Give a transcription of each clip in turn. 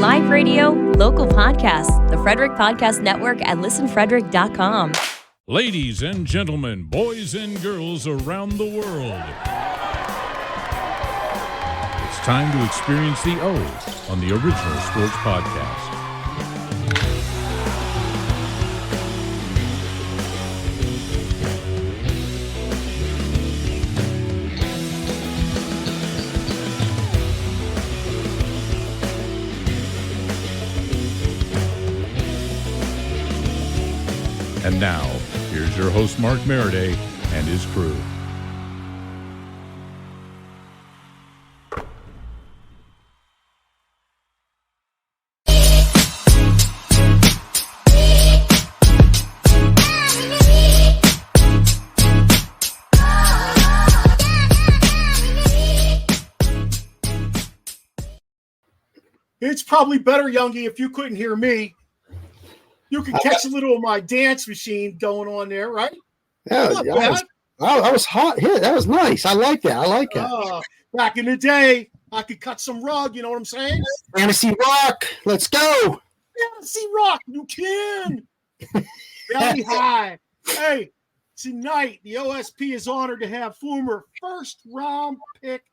live radio, local podcasts, the Frederick Podcast Network at listenfrederick.com. Ladies and gentlemen, boys and girls around the world, it's time to experience the O on the Original Sports Podcast. And now, here's your host, Mark Maradei, and his crew. It's probably better, Youngie, if you couldn't hear me. You can catch a little of my dance machine going on there, right? Yeah, that was hot. Yeah, that was nice. I like that. Back in the day, I could cut some rug. You know what I'm saying? Fantasy rock. Let's go. Fantasy rock. You can. Very high. Hey, tonight, the OSP is honored to have former first-round pick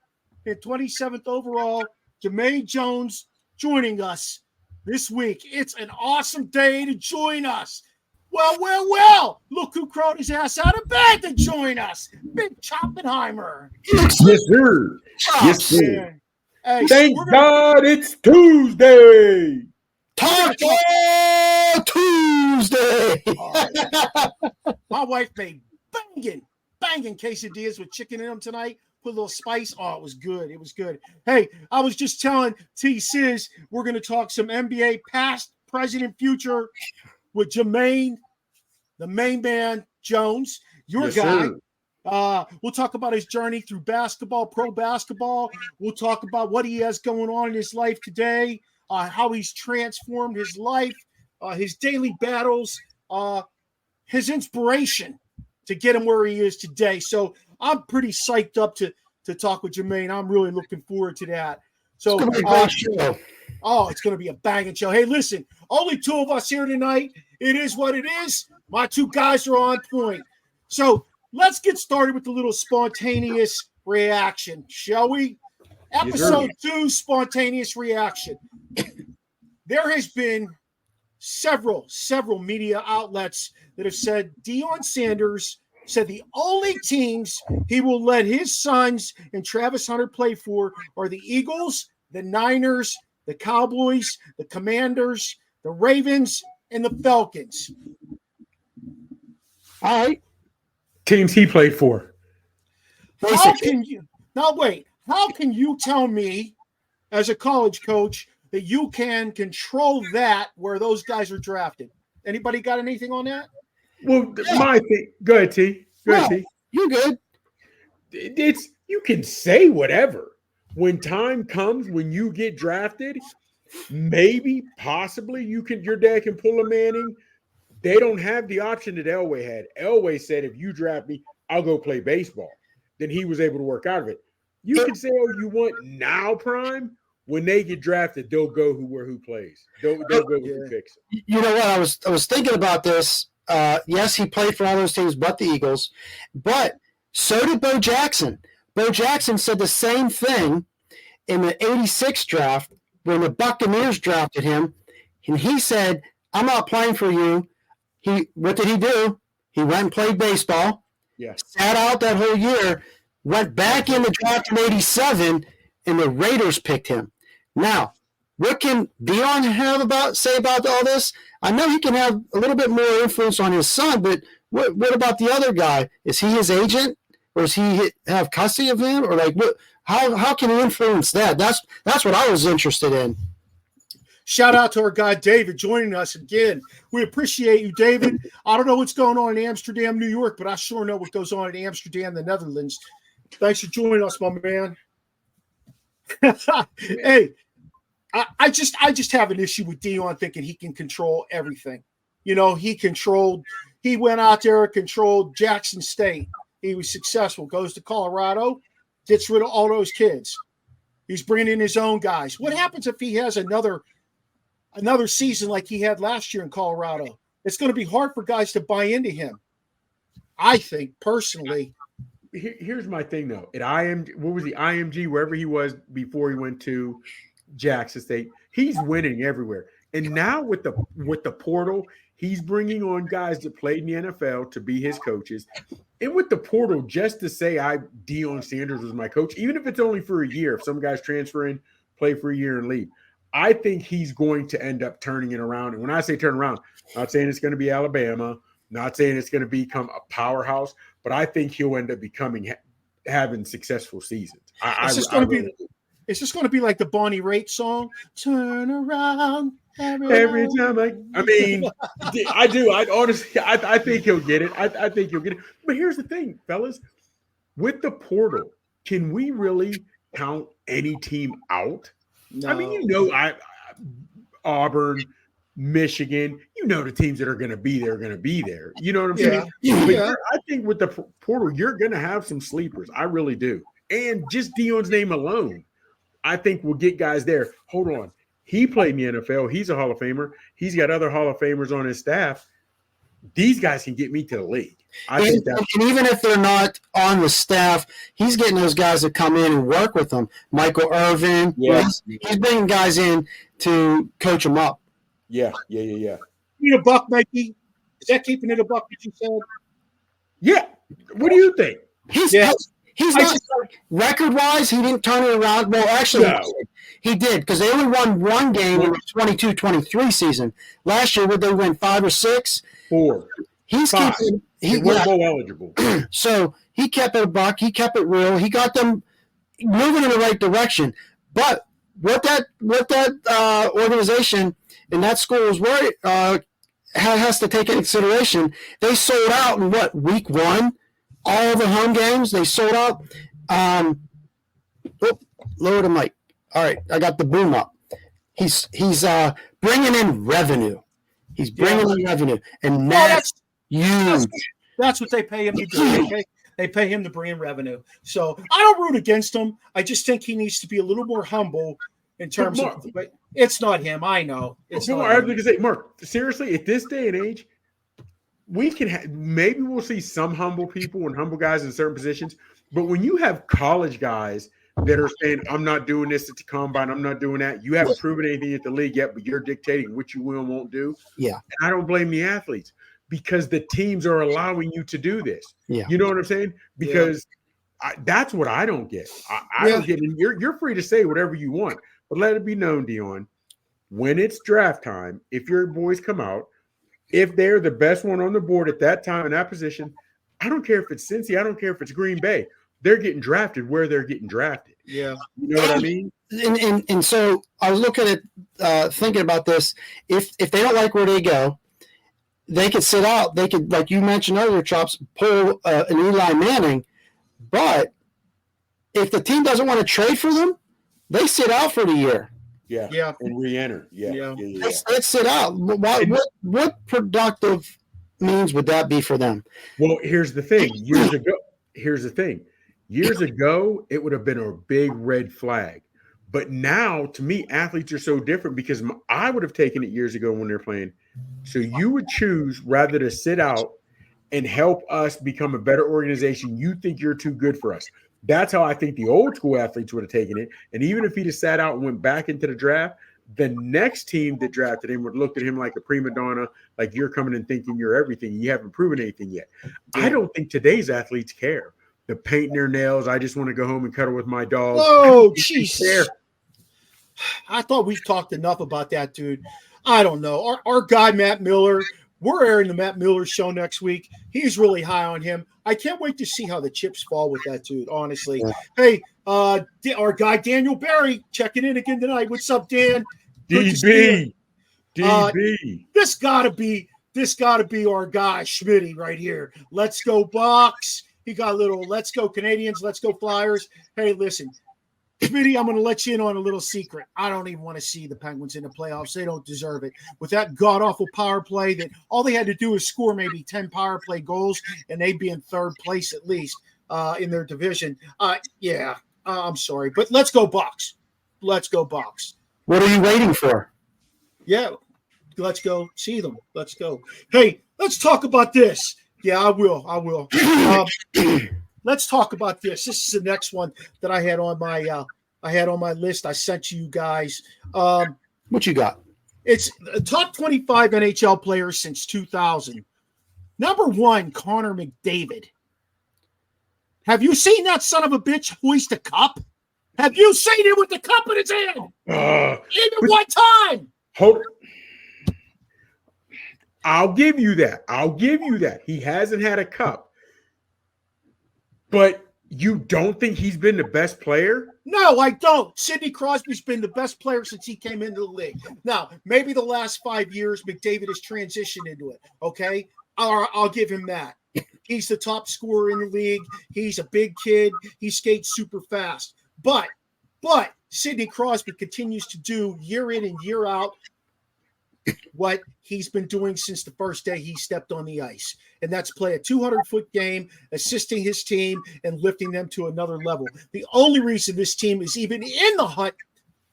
and 27th overall, Jumaine Jones, joining us this week. It's an awesome day to join us. Well. Look who crowed his ass out of bed to join us. Big Choppenheimer. Yes, sir. Yes, sir. Hey, Thank God it's Tuesday. Taco Tuesday. My wife made banging quesadillas with chicken in them tonight. Put a little spice. Oh, it was good. It was good. Hey, I was just telling T-Sizz we're going to talk some NBA past, present, and future with Jumaine, the main man, Jones, your guy. We'll talk about his journey through basketball, pro basketball. We'll talk about what he has going on in his life today, how he's transformed his life, his daily battles, his inspiration to get him where he is today. So I'm pretty psyched up to talk with Jumaine. I'm really looking forward to that. So it's going to be a great show. Oh, it's going to be a banging show. Hey, listen, only two of us here tonight. It is what it is. My two guys are on point. So let's get started with a little spontaneous reaction, shall we? Episode 2, spontaneous reaction. There has been several media outlets that have said Deion Sanders said the only teams he will let his sons and Travis Hunter play for are the Eagles, the Niners, the Cowboys, the Commanders, the Ravens, and the Falcons. All right. Teams he played for. How can you tell me as a college coach that you can control that where those guys are drafted? Anybody got anything on that? Well, my thing. Go ahead, T. T. You're good. It's you can say whatever. When time comes, when you get drafted, maybe, possibly, your dad can pull a Manning. They don't have the option that Elway had. Elway said, if you draft me, I'll go play baseball. Then he was able to work out of it. You can say, oh, you want now prime. When they get drafted, they'll go who plays. They'll go with who picks. You know what? I was thinking about this. Yes, he played for all those teams but the Eagles. But so did Bo Jackson. Bo Jackson said the same thing in the 86 draft when the Buccaneers drafted him. And he said, I'm not playing for you. What did he do? He went and played baseball. Yeah. Sat out that whole year, went back in the draft in 87, and the Raiders picked him. Now, what can Deion say about all this? I know he can have a little bit more influence on his son, but what about the other guy? Is he his agent, or does he have custody of him, or like what? How can he influence that? That's what I was interested in. Shout out to our guy David joining us again. We appreciate you, David. I don't know what's going on in Amsterdam, New York, but I sure know what goes on in Amsterdam, the Netherlands. Thanks for joining us, my man. Hey. I just have an issue with Deion thinking he can control everything. You know, he went out there and controlled Jackson State. He was successful, goes to Colorado, gets rid of all those kids. He's bringing in his own guys. What happens if he has another another season like he had last year in Colorado. It's going to be hard for guys to buy into him. I think personally. Here's my thing though. At what was the IMG, wherever he was before he went to Jackson State, he's winning everywhere. And now with the portal, he's bringing on guys that played in the NFL to be his coaches. And with the portal, just to say Deion Sanders was my coach, even if it's only for a year, if some guys transfer in, play for a year and leave, I think he's going to end up turning it around. And when I say turn around, not saying it's going to be Alabama, not saying it's going to become a powerhouse, but I think he'll end up having successful seasons. It's just going to be like the Bonnie Raitt song, "Turn Around every time." I do. I honestly, I think he'll get it. I think he'll get it. But here's the thing, fellas, with the portal, can we really count any team out? No. I mean, Auburn, Michigan, the teams that are going to be there are going to be there. You know what I'm saying? But I think with the portal, you're going to have some sleepers. I really do. And just Deion's name alone, I think we'll get guys there. Hold on. He played in the NFL. He's a Hall of Famer. He's got other Hall of Famers on his staff. These guys can get me to the league. And even if they're not on the staff, he's getting those guys to come in and work with them. Michael Irvin. Yeah. He's bringing guys in to coach them up. Yeah. Keeping a buck, Mikey? Is that keeping it a buck that you said? Yeah. What do you think? He's not record-wise, he didn't turn it around. Well, actually, he did because they only won one game in the 22-23 season. Last year, would they win 5 or 6? 4. He's Five. keeping We're bowl eligible. So he kept it a buck. He kept it real. He got them moving in the right direction. But what that organization in that school is has to take into consideration, they sold out in week 1? All the home games, they sold out. Lower the mic. All right, I got the boom up. He's bringing in revenue. He's bringing in revenue, and that's huge. That's what they pay him to do. Okay? They pay him to bring in revenue. So I don't root against him. I just think he needs to be a little more humble in terms of. But it's not him. I know. It's not. I was going to say, Mark. Seriously, at this day and age, we can maybe we'll see some humble people and humble guys in certain positions, but when you have college guys that are saying, "I'm not doing this at the combine, I'm not doing that," you haven't proven anything at the league yet, but you're dictating what you will and won't do. Yeah, and I don't blame the athletes because the teams are allowing you to do this. Yeah, you know what I'm saying? Because that's what I don't get. I don't get. And you're free to say whatever you want, but let it be known, Deion, when it's draft time, if your boys come out. If they're the best one on the board at that time in that position, I don't care if it's Cincy. I don't care if it's Green Bay. They're getting drafted where they're getting drafted. Yeah. You know what I mean? And so I was looking at thinking about this. If they don't like where they go, they could sit out. They could, like you mentioned earlier, Chops, pull an Eli Manning. But if the team doesn't want to trade for them, they sit out for the year. Yeah. And re-enter. Yeah. Let's sit out. What productive means would that be for them? Well, here's the thing. Years ago, it would have been a big red flag. But now, to me, athletes are so different because I would have taken it years ago when they're playing. So you would choose rather to sit out and help us become a better organization. You think you're too good for us. That's how I think the old school athletes would have taken it. And even if he just sat out and went back into the draft, the next team that drafted him would look at him like a prima donna, like you're coming and thinking you're everything. You haven't proven anything yet. I don't think today's athletes care. They're painting their nails. I just want to go home and cuddle with my dog. Oh, jeez. I thought we've talked enough about that, dude. I don't know. Our guy, Matt Miller, we're airing the Matt Miller show next week. He's really high on him. I can't wait to see how the chips fall with that dude, honestly. Yeah. Hey, our guy Daniel Barry checking in again tonight. What's up, Dan? DB. This gotta be our guy, Schmitty, right here. Let's go Bucks. He got a little let's go Canadians, let's go Flyers. Hey, listen, Schmitty, I'm going to let you in on a little secret. I don't even want to see the Penguins in the playoffs. They don't deserve it. With that god-awful power play that all they had to do is score maybe 10 power play goals, and they'd be in third place at least in their division. I'm sorry. But let's go Bucks. Let's go Bucks. What are you waiting for? Yeah, let's go see them. Let's go. Hey, let's talk about this. Yeah, I will. Let's talk about this. This is the next one that I had on my list. I sent you guys. What you got? It's top 25 NHL players since 2000. Number 1, Connor McDavid. Have you seen that son of a bitch hoist a cup? Have you seen him with the cup in his hand? Even one time. Hold it. I'll give you that. He hasn't had a cup. But you don't think he's been the best player? No, I don't. Sidney Crosby's been the best player since he came into the league. Now, maybe the last 5 years, McDavid has transitioned into it. Okay, I'll give him that. He's the top scorer in the league. He's a big kid. He skates super fast. But Sidney Crosby continues to do year in and year out what he's been doing since the first day he stepped on the ice. And that's play a 200-foot game, assisting his team and lifting them to another level. The only reason this team is even in the hunt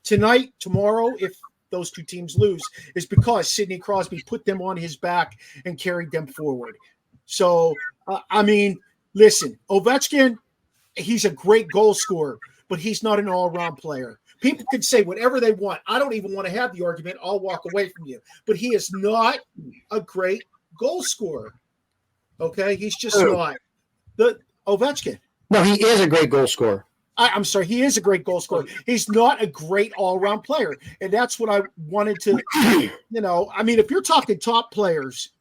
tonight, tomorrow, if those two teams lose, is because Sidney Crosby put them on his back and carried them forward. So, listen, Ovechkin, he's a great goal scorer, but he's not an all-around player. People can say whatever they want. I don't even want to have the argument. I'll walk away from you. But he is not a great goal scorer. Okay? He's just not. The Ovechkin. No, he is a great goal scorer. I'm sorry. He is a great goal scorer. He's not a great all-around player. And that's what I wanted to, if you're talking top players,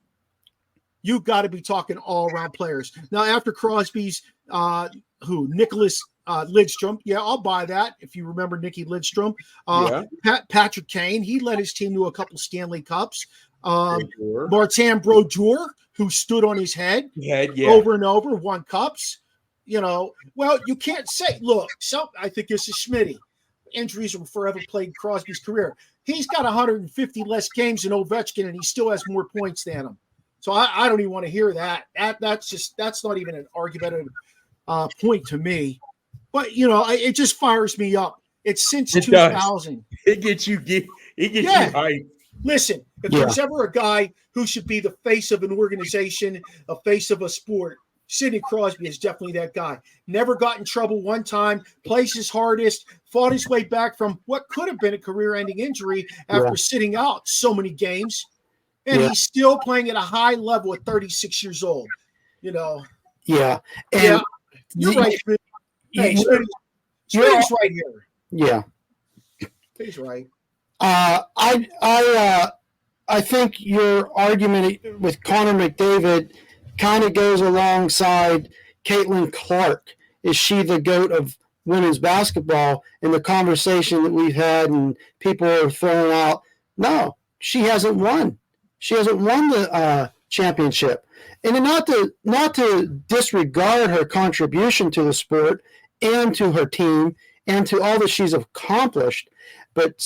you've got to be talking all-around players. Now, after Crosby's, Nicholas Lidstrom. Yeah, I'll buy that. If you remember Nicky Lidstrom. Patrick Kane, he led his team to a couple Stanley Cups. Martin Brodeur, who stood on his head over and over, won cups. Well, you can't say, look, I think this is Schmitty. Injuries will forever plague Crosby's career. He's got 150 less games than Ovechkin, and he still has more points than him. So I don't even want to hear that. That's not even an argumentative point to me. But it just fires me up. It's since 2000. It gets you hyped. Listen, if there's ever a guy who should be the face of an organization, a face of a sport, Sidney Crosby is definitely that guy. Never got in trouble one time, plays his hardest, fought his way back from what could have been a career-ending injury after sitting out so many games. And he's still playing at a high level at 36 years old. Yeah. And you're right. Hey, Smitty's right here. Yeah. He's right. I think your argument with Connor McDavid kind of goes alongside Caitlin Clark. Is she the GOAT of women's basketball? In the conversation that we've had and people are throwing out, no, she hasn't won. She hasn't won the championship. And not to disregard her contribution to the sport and to her team and to all that she's accomplished, but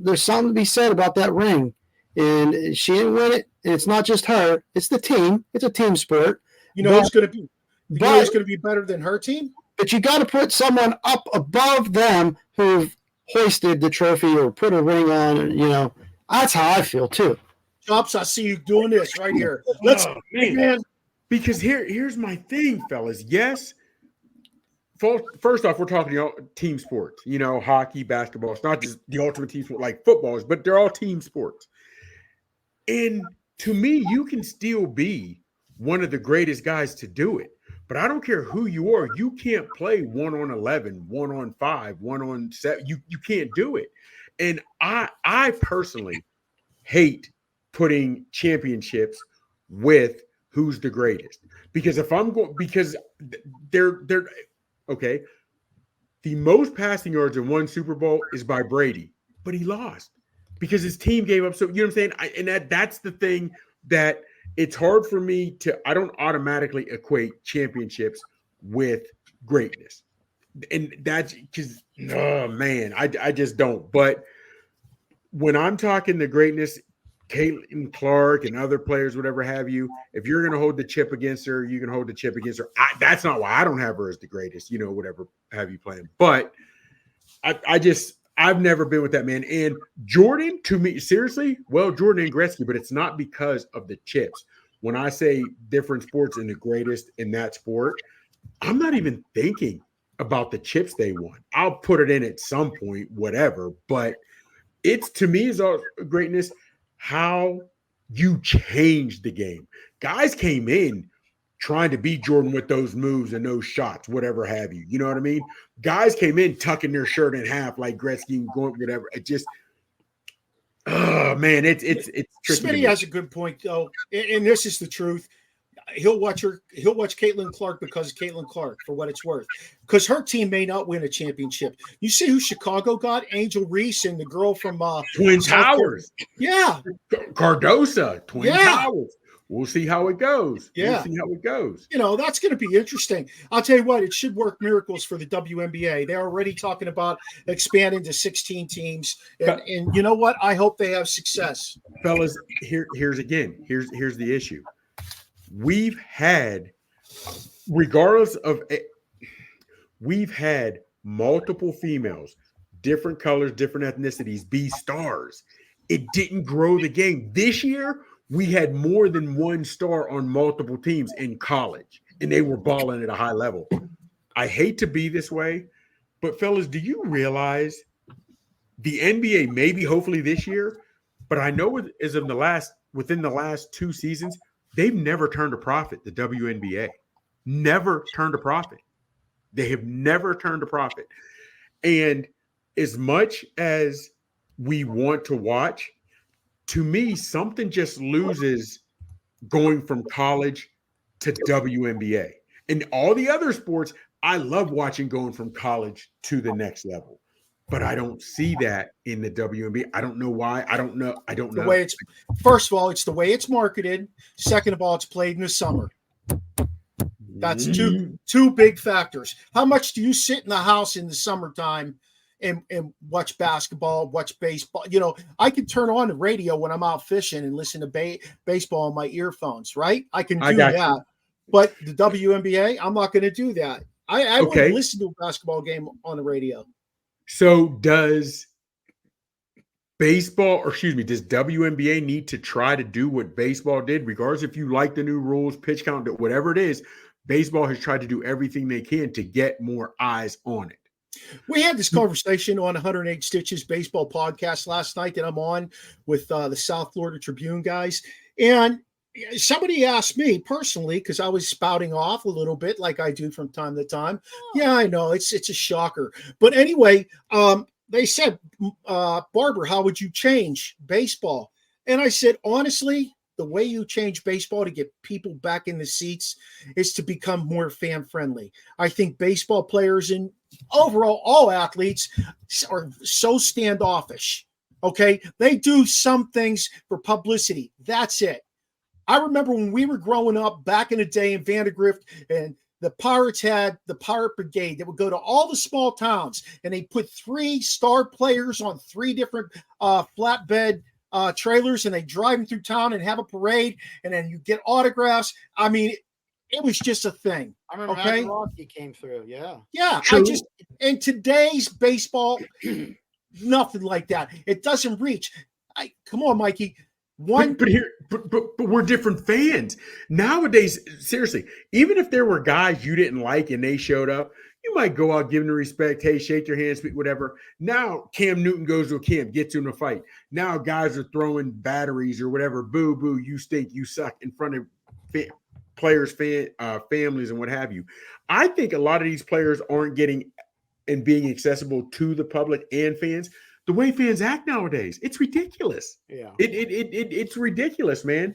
there's something to be said about that ring. And she didn't win it. And it's not just her; it's the team. It's a team sport. Who's going to be? Who's going to be better than her team? But you got to put someone up above them who've hoisted the trophy or put a ring on. That's how I feel too. Chops, I see you doing this right here. Man. Because here's my thing, fellas. Yes. First off, we're talking team sports. Hockey, basketball. It's not just the ultimate team sport like football, but they're all team sports. And to me, you can still be one of the greatest guys to do it. But I don't care who you are. You can't play 1-on-11, 1-on-5, 1-on-7. You can't do it. And I personally hate putting championships with who's the greatest. Because they're okay. The most passing yards in one Super Bowl is by Brady, but he lost because his team gave up. So you know what I'm saying? And that's the thing that it's hard for me I don't automatically equate championships with greatness. And that's because, I just don't. But when I'm talking the greatness, Caitlin Clark and other players, whatever have you, if you're going to hold the chip against her, you can hold the chip against her. That's not why I don't have her as the greatest, whatever have you playing. But I I've never been with that man. And Jordan, to me, seriously, well, Jordan and Gretzky, but it's not because of the chips. When I say different sports and the greatest in that sport, I'm not even thinking about the chips they won. I'll put it in at some point, whatever. But it's, to me, is all greatness how you changed the game. Guys came in trying to beat Jordan with those moves and those shots, whatever have you. You know what I mean? Guys came in tucking their shirt in half like Gretzky and going whatever. It just, oh man, it's tricky. Smitty has a good point though, and this is the truth. He'll watch Caitlin Clark because of Caitlin Clark, for what it's worth, because her team may not win a championship. You see who Chicago got? Angel Reese and the girl from Twin Towers. Yeah, Cardosa, Twin Towers. We'll see how it goes. Yeah. We'll see how it goes. You know, that's going to be interesting. I'll tell you what, it should work miracles for the WNBA. They're already talking about expanding to 16 teams. And you know what? I hope they have success. Fellas, here's the issue. We've had multiple females, different colors, different ethnicities, be stars. It didn't grow the game. This year, we had more than one star on multiple teams in college, and they were balling at a high level. I hate to be this way, but fellas, do you realize the NBA, maybe hopefully this year, but I know within the last 2 seasons, they've never turned a profit, the WNBA. Never turned a profit. They have never turned a profit. And as much as we want to watch, to me, something just loses going from college to WNBA. And all the other sports, I love watching going from college to the next level. But I don't see that in the WNBA. I don't know why. I don't know. The way it's, first of all, it's the way it's marketed. Second of all, it's played in the summer. That's two big factors. How much do you sit in the house in the summertime and watch basketball, watch baseball? You know, I can turn on the radio when I'm out fishing and listen to baseball on my earphones, right? I can do that. You. But the WNBA, I'm not going to do that. I wouldn't listen to a basketball game on the radio. So does WNBA need to try to do what baseball did? Regardless if you like the new rules, pitch count, whatever it is, baseball has tried to do everything they can to get more eyes on it. We had this conversation on 108 Stitches baseball podcast last night that I'm on with the South Florida Tribune guys. And somebody asked me personally, because I was spouting off a little bit like I do from time to time. Yeah, I know it's a shocker. But anyway, they said, Barber, how would you change baseball? And I said, honestly, the way you change baseball to get people back in the seats is to become more fan friendly. I think baseball players and overall all athletes are so standoffish. Okay. They do some things for publicity. That's it. I remember when we were growing up back in the day in Vandergrift, and the Pirates had the Pirate Brigade that would go to all the small towns, and they put 3 star players on 3 different flatbed trailers, and they drive them through town and have a parade, and then you get autographs. I mean, it was just a thing. I remember Maradei came through. Yeah. In today's baseball, nothing like that. It doesn't reach. Come on, Mikey. But we're different fans nowadays. Seriously, even if there were guys you didn't like and they showed up, you might go out, give them the respect. Hey, shake your hand, speak, whatever. Now Cam Newton goes to a camp, gets in a fight. Now guys are throwing batteries or whatever. Boo, boo, you stink, you suck in front of players, families, and what have you. I think a lot of these players aren't getting and being accessible to the public and fans the way fans act nowadays. It's ridiculous. Yeah. It's ridiculous, man.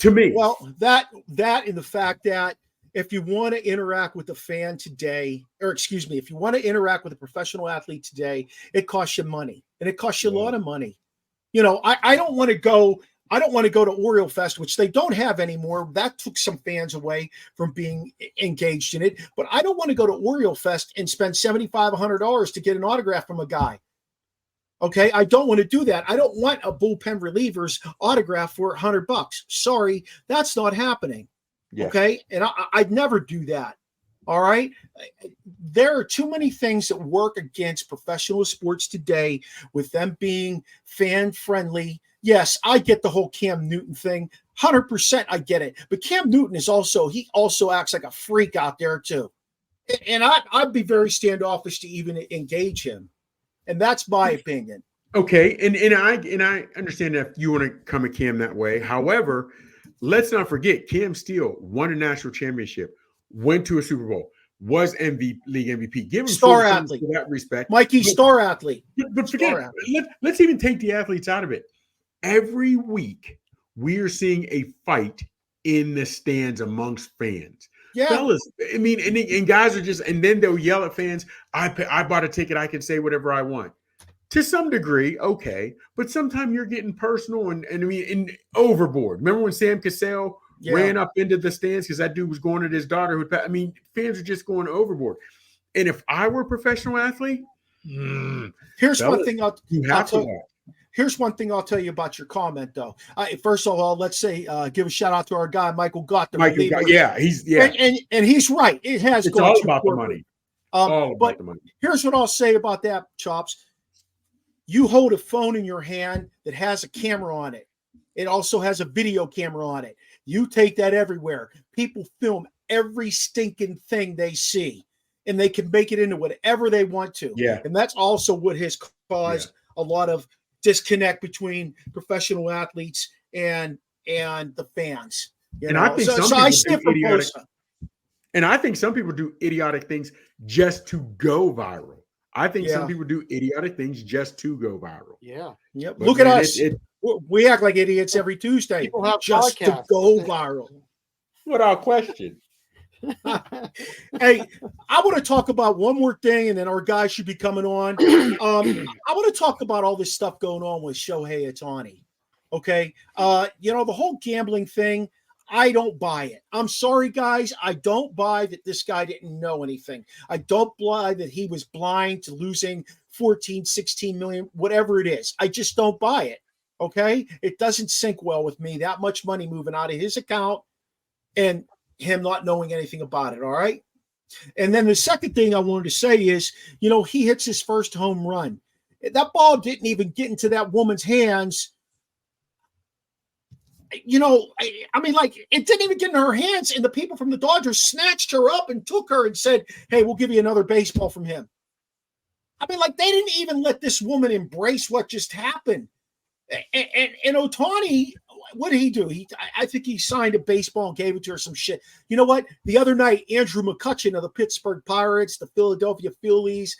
To me. Well, that and the fact that if you want to interact with the fan today, if you want to interact with a professional athlete today, it costs you money, and it costs you a lot of money. You know, I don't want to go to Oriole Fest, which they don't have anymore. That took some fans away from being engaged in it. But I don't want to go to Oriole Fest and spend $75, $100 to get an autograph from a guy. Okay, I don't want to do that. I don't want a bullpen reliever's autograph for $100. Sorry, that's not happening. Yeah. Okay, and I'd never do that. All right. There are too many things that work against professional sports today with them being fan friendly. Yes, I get the whole Cam Newton thing. 100% I get it. But Cam Newton he also acts like a freak out there too. And I'd be very standoffish to even engage him. And that's my opinion. Okay. And I understand that you want to come at Cam that way. However, let's not forget Cam still won a national championship, went to a Super Bowl, was league MVP. Give him star athlete for that respect. Mikey, star athlete. But forget it. Let's even take the athletes out of it. Every week, we are seeing a fight in the stands amongst fans. Yeah. Fellas, I mean, and guys are just, and then they'll yell at fans, I bought a ticket, I can say whatever I want. To some degree, okay, but sometimes you're getting personal and I mean, overboard. Remember when Sam Cassell ran up into the stands because that dude was going at his daughter? I mean, fans are just going overboard. And if I were a professional athlete, here's one thing Here's one thing I'll tell you about your comment, though. First of all, let's say give a shout out to our guy Michael Gott. And he's right. It's all about the money. All about the money. Here's what I'll say about that, Chops. You hold a phone in your hand that has a camera on it. It also has a video camera on it. You take that everywhere. People film every stinking thing they see, and they can make it into whatever they want to. Yeah. And that's also what has caused a lot of disconnect between professional athletes and the fans. I think I think some people do idiotic things just to go viral. I think some people do idiotic things just to go viral. Yeah. Yep. Look at us. We act like idiots every Tuesday. People have just podcasts. To go viral. Without question. Hey, I want to talk about one more thing, and then our guys should be coming on. I want to talk about all this stuff going on with Shohei Ohtani. Okay. The whole gambling thing, I don't buy it. I'm sorry, guys. I don't buy that this guy didn't know anything. I don't buy that he was blind to losing 14, 16 million, whatever it is. I just don't buy it. Okay. It doesn't sink well with me. That much money moving out of his account and him not knowing anything about it. All right. And then the second thing I wanted to say is, he hits his first home run. That ball didn't even get into that woman's hands. I mean, like, it didn't even get in her hands, and the people from the Dodgers snatched her up and took her and said, hey, we'll give you another baseball from him. I mean, like, they didn't even let this woman embrace what just happened. And Ohtani, what did he do? I think he signed a baseball and gave it to her some shit. You know what? The other night, Andrew McCutchen of the Pittsburgh Pirates, the Philadelphia Phillies,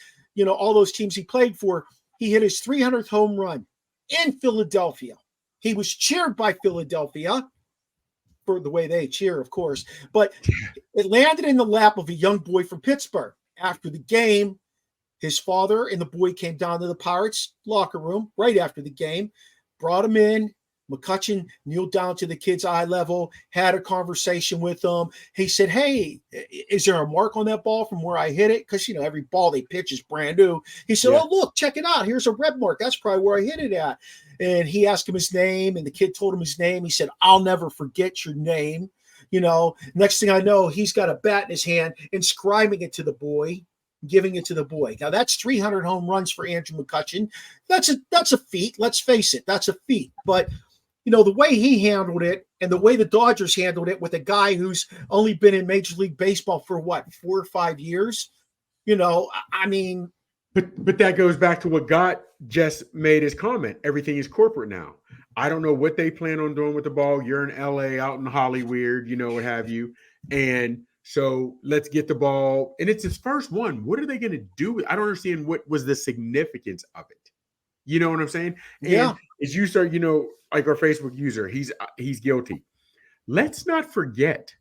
all those teams he played for, he hit his 300th home run in Philadelphia. He was cheered by Philadelphia for the way they cheer, of course, but it landed in the lap of a young boy from Pittsburgh. After the game, his father and the boy came down to the Pirates locker room right after the game, brought him in. McCutchen kneeled down to the kid's eye level, had a conversation with him. He said, hey, is there a mark on that ball from where I hit it? Because, every ball they pitch is brand new. He said, oh, look, check it out. Here's a red mark. That's probably where I hit it at. And he asked him his name, and the kid told him his name. He said, I'll never forget your name. Next thing I know, he's got a bat in his hand, inscribing it to the boy, giving it to the boy. Now, that's 300 home runs for Andrew McCutchen. That's a feat. Let's face it. That's a feat. But the way he handled it and the way the Dodgers handled it with a guy who's only been in Major League Baseball for 4 or 5 years, I mean. But that goes back to what Gott just made his comment. Everything is corporate now. I don't know what they plan on doing with the ball. You're in LA, out in Hollywood, what have you. And so let's get the ball. And it's his first one. What are they going to do? I don't understand what was the significance of it. You know what I'm saying? And as you start, like our Facebook user, he's guilty. Let's not forget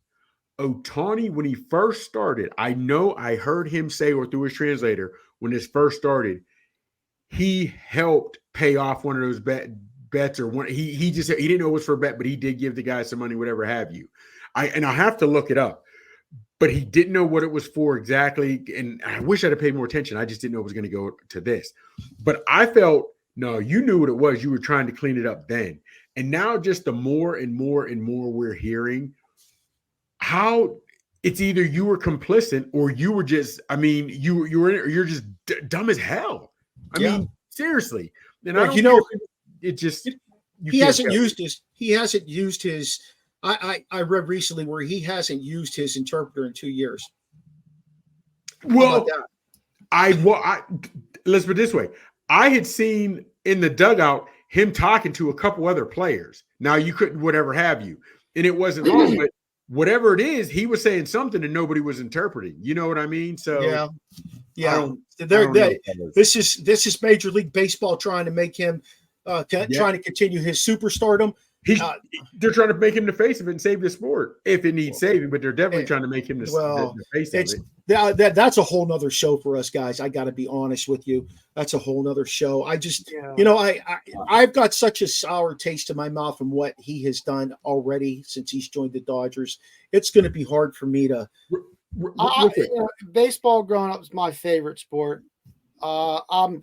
Ohtani, when he first started, I know I heard him say, or through his translator, when this first started, he helped pay off one of those bets, or one. He didn't know it was for a bet, but he did give the guy some money, whatever have you. I have to look it up, but he didn't know what it was for exactly. And I wish I'd have paid more attention. I just didn't know it was going to go to this. But I felt, no, you knew what it was. You were trying to clean it up then. And now just the more and more and more we're hearing, how it's either you were complicit or you were just, I mean, you're just dumb as hell. I mean, seriously. And I don't care if it just he hasn't used his I read recently where he hasn't used his interpreter in 2 years. Well, let's put it this way. I had seen in the dugout him talking to a couple other players. Now you couldn't whatever have you. And it wasn't long, but whatever it is, he was saying something and nobody was interpreting. You know what I mean? So yeah. This is Major League Baseball trying to make him trying to continue his superstardom. They're trying to make him the face of it and save the sport if it needs saving, but they're definitely trying to make him the face of it. That's a whole nother show for us guys. I got to be honest with you. That's a whole nother show. I just, I've got such a sour taste in my mouth from what he has done already since he's joined the Dodgers. It's going to be hard for me to. Baseball growing up was my favorite sport. I'm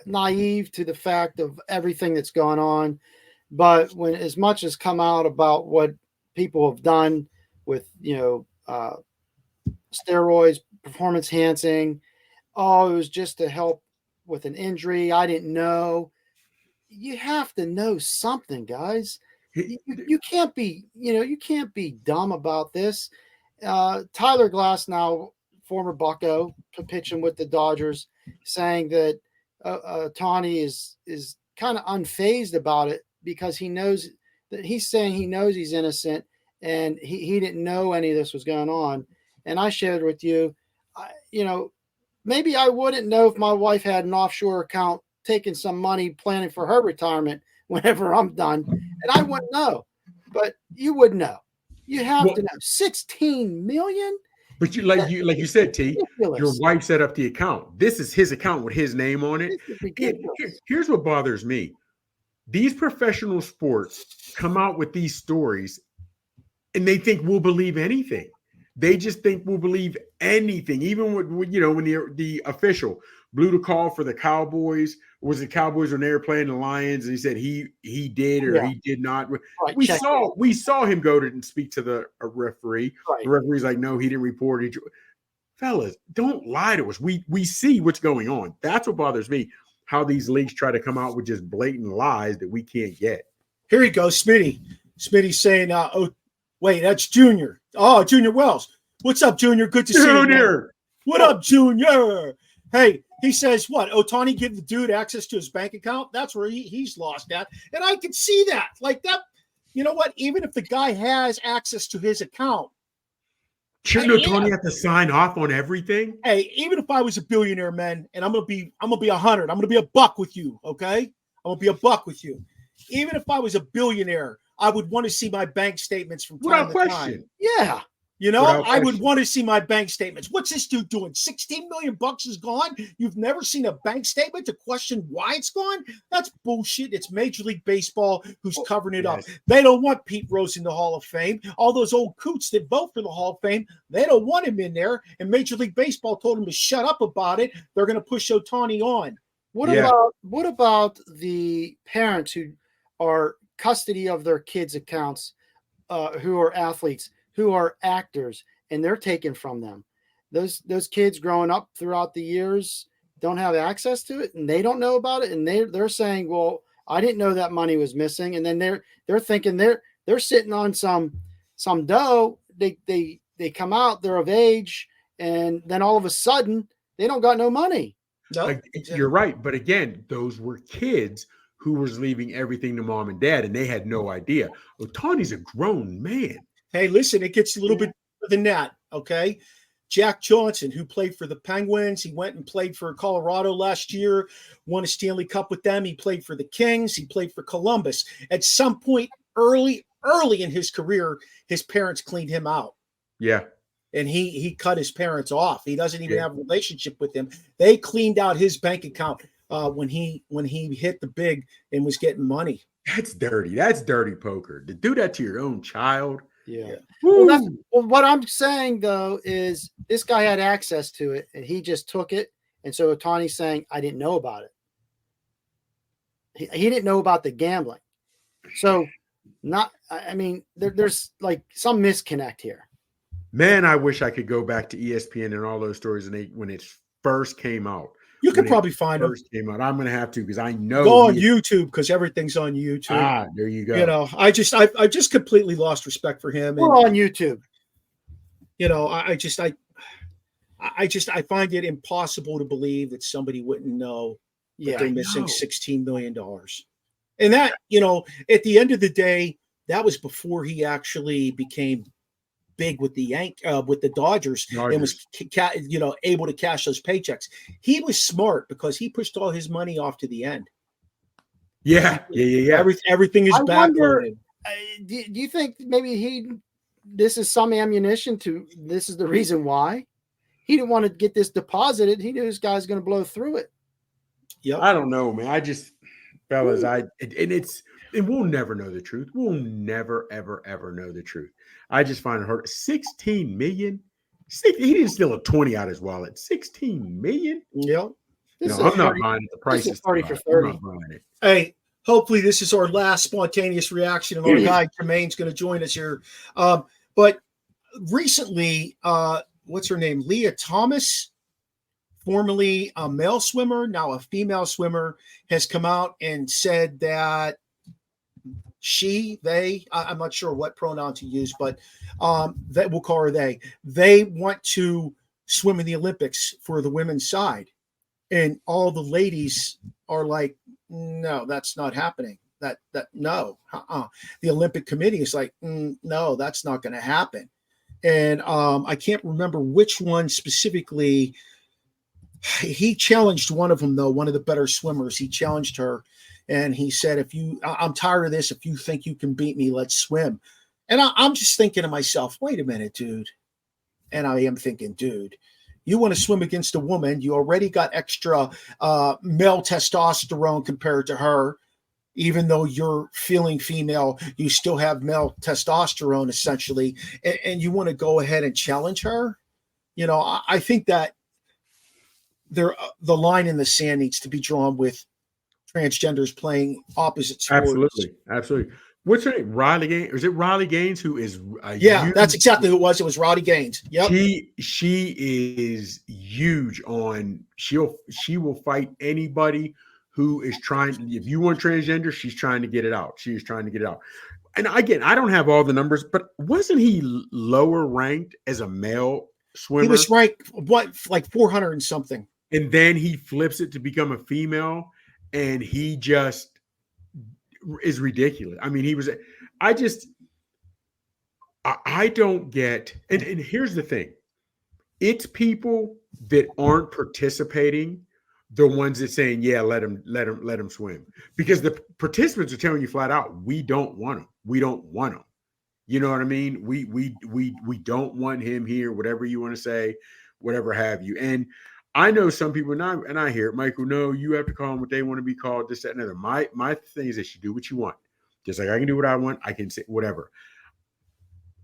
naive to the fact of everything that's going on. But when as much has come out about what people have done with, steroids, performance enhancing, it was just to help with an injury. I didn't know. You have to know something, guys. You can't be, you can't be dumb about this. Tyler Glasnow, former Bucko, pitching with the Dodgers, saying that Ohtani is kind of unfazed about it, because he knows that he's innocent and he didn't know any of this was going on. And I shared with you, maybe I wouldn't know if my wife had an offshore account taking some money planning for her retirement whenever I'm done. And I wouldn't know, but you would know. You have to know. 16 million? But like you said, T, your wife set up the account. This is his account with his name on it. Here's what bothers me. These professional sports come out with these stories and they think we'll believe anything. They just think we'll believe anything. Even when the official blew the call for the Cowboys, was the Cowboys when they were playing the Lions, and he said he did or he did not. Right, we saw him go to and speak to the referee. Right. The referee's like, no, he didn't report it. Fellas, don't lie to us. We see what's going on. That's what bothers me. How these leagues try to come out with just blatant lies that we can't get. Here he goes, Smitty. Smitty's saying, wait, that's Junior. Oh, Junior Wells. What's up, Junior? Good to see you. Junior. What up, Junior? Hey, he says, what? Ohtani give the dude access to his bank account? That's where he's lost at. And I can see that. Like that, you know what? Even if the guy has access to his account, shouldn't Ohtani have to sign off on everything? Hey, even if I was a billionaire, man, and I'm gonna be 100, I'm gonna be a buck with you, okay? I'm gonna be a buck with you. Even if I was a billionaire, I would want to see my bank statements from time to time. Yeah. I would want to see my bank statements. What's this dude doing? 16 million bucks is gone. You've never seen a bank statement to question why it's gone? That's bullshit. It's Major League Baseball who's covering it up. They don't want Pete Rose in the Hall of Fame. All those old coots that vote for the Hall of Fame, they don't want him in there. And Major League Baseball told him to shut up about it. They're going to push Ohtani on. What about the parents who are custody of their kids' accounts, who are athletes, who are actors, and they're taken from them? Those kids growing up throughout the years don't have access to it, and they don't know about it, and they're saying, well, I didn't know that money was missing. And then they're thinking they're sitting on some dough. They come out, they're of age, and then all of a sudden they don't got no money. Nope. You're right, but again, those were kids who was leaving everything to mom and dad, and they had no idea. Ohtani's a grown man. Hey, listen, it gets a little bit deeper than that, okay? Jack Johnson, who played for the Penguins, he went and played for Colorado last year, won a Stanley Cup with them. He played for the Kings. He played for Columbus. At some point early in his career, his parents cleaned him out. Yeah. And he cut his parents off. He doesn't even have a relationship with them. They cleaned out his bank account when he hit the big and was getting money. That's dirty. That's dirty poker. To do that to your own child. Yeah. Well, what I'm saying, though, is this guy had access to it, and he just took it. And so Ohtani's saying, I didn't know about it. He didn't know about the gambling. So there's like some misconnect here. Man, I wish I could go back to ESPN and all those stories when it first came out. You could probably find them. First came out. I'm going to have to because I know. Go on YouTube because everything's on YouTube. There you go. I just completely lost respect for him. We're on YouTube. I find it impossible to believe that somebody wouldn't know that they're missing $16 million. And that, at the end of the day, that was before he actually became big with the Dodgers and was, able to cash those paychecks. He was smart because he pushed all his money off to the end. Yeah. Everything is backloaded. Do you think maybe this is some ammunition this is the reason why he didn't want to get this deposited? He knew this guy's going to blow through it. Yeah, I don't know, man. Fellas, and we'll never know the truth. We'll never, ever, ever know the truth. I just find it hard. 16 million. He didn't steal a 20 out of his wallet. 16 million. Yeah. I'm not buying it. The price is 30 for 30. I'm not buying it. Hey, hopefully this is our last spontaneous reaction, and our guy Jermaine's going to join us here. But recently, what's her name? Leah Thomas, formerly a male swimmer, now a female swimmer, has come out and said that I'm not sure what pronoun to use, but that we'll call her they want to swim in the Olympics for the women's side. And all the ladies are like, no, that's not happening. No. The Olympic Committee is like, no, that's not going to happen. And I can't remember which one specifically. He challenged one of them, though, one of the better swimmers. He challenged her, and he said, I'm tired of this. If you think you can beat me, let's swim. And I'm just thinking to myself, wait a minute, dude. And I am thinking, dude, you want to swim against a woman. You already got extra male testosterone compared to her. Even though you're feeling female, you still have male testosterone, essentially. And you want to go ahead and challenge her? I think that the line in the sand needs to be drawn with transgenders playing opposite sports. Absolutely. What's her name? Riley Gaines? Is it Riley Gaines who is? That's exactly who it was. It was Riley Gaines. Yep. She is huge on. She will fight anybody who is trying. If you want transgender, she's trying to get it out. She is trying to get it out. And again, I don't have all the numbers, but wasn't he lower ranked as a male swimmer? He was ranked like 400 and something. And then he flips it to become a female, and he just is ridiculous. I mean, I don't get, and here's the thing. It's people that aren't participating, the ones that saying, yeah, let him swim. Because the participants are telling you flat out, we don't want him. We don't want him. You know what I mean? We don't want him here, whatever you want to say, whatever have you. And I know some people, and I hear it, Michael, no, you have to call them what they want to be called, this, that, and other. My thing is that you do what you want. Just like I can do what I want, I can say whatever.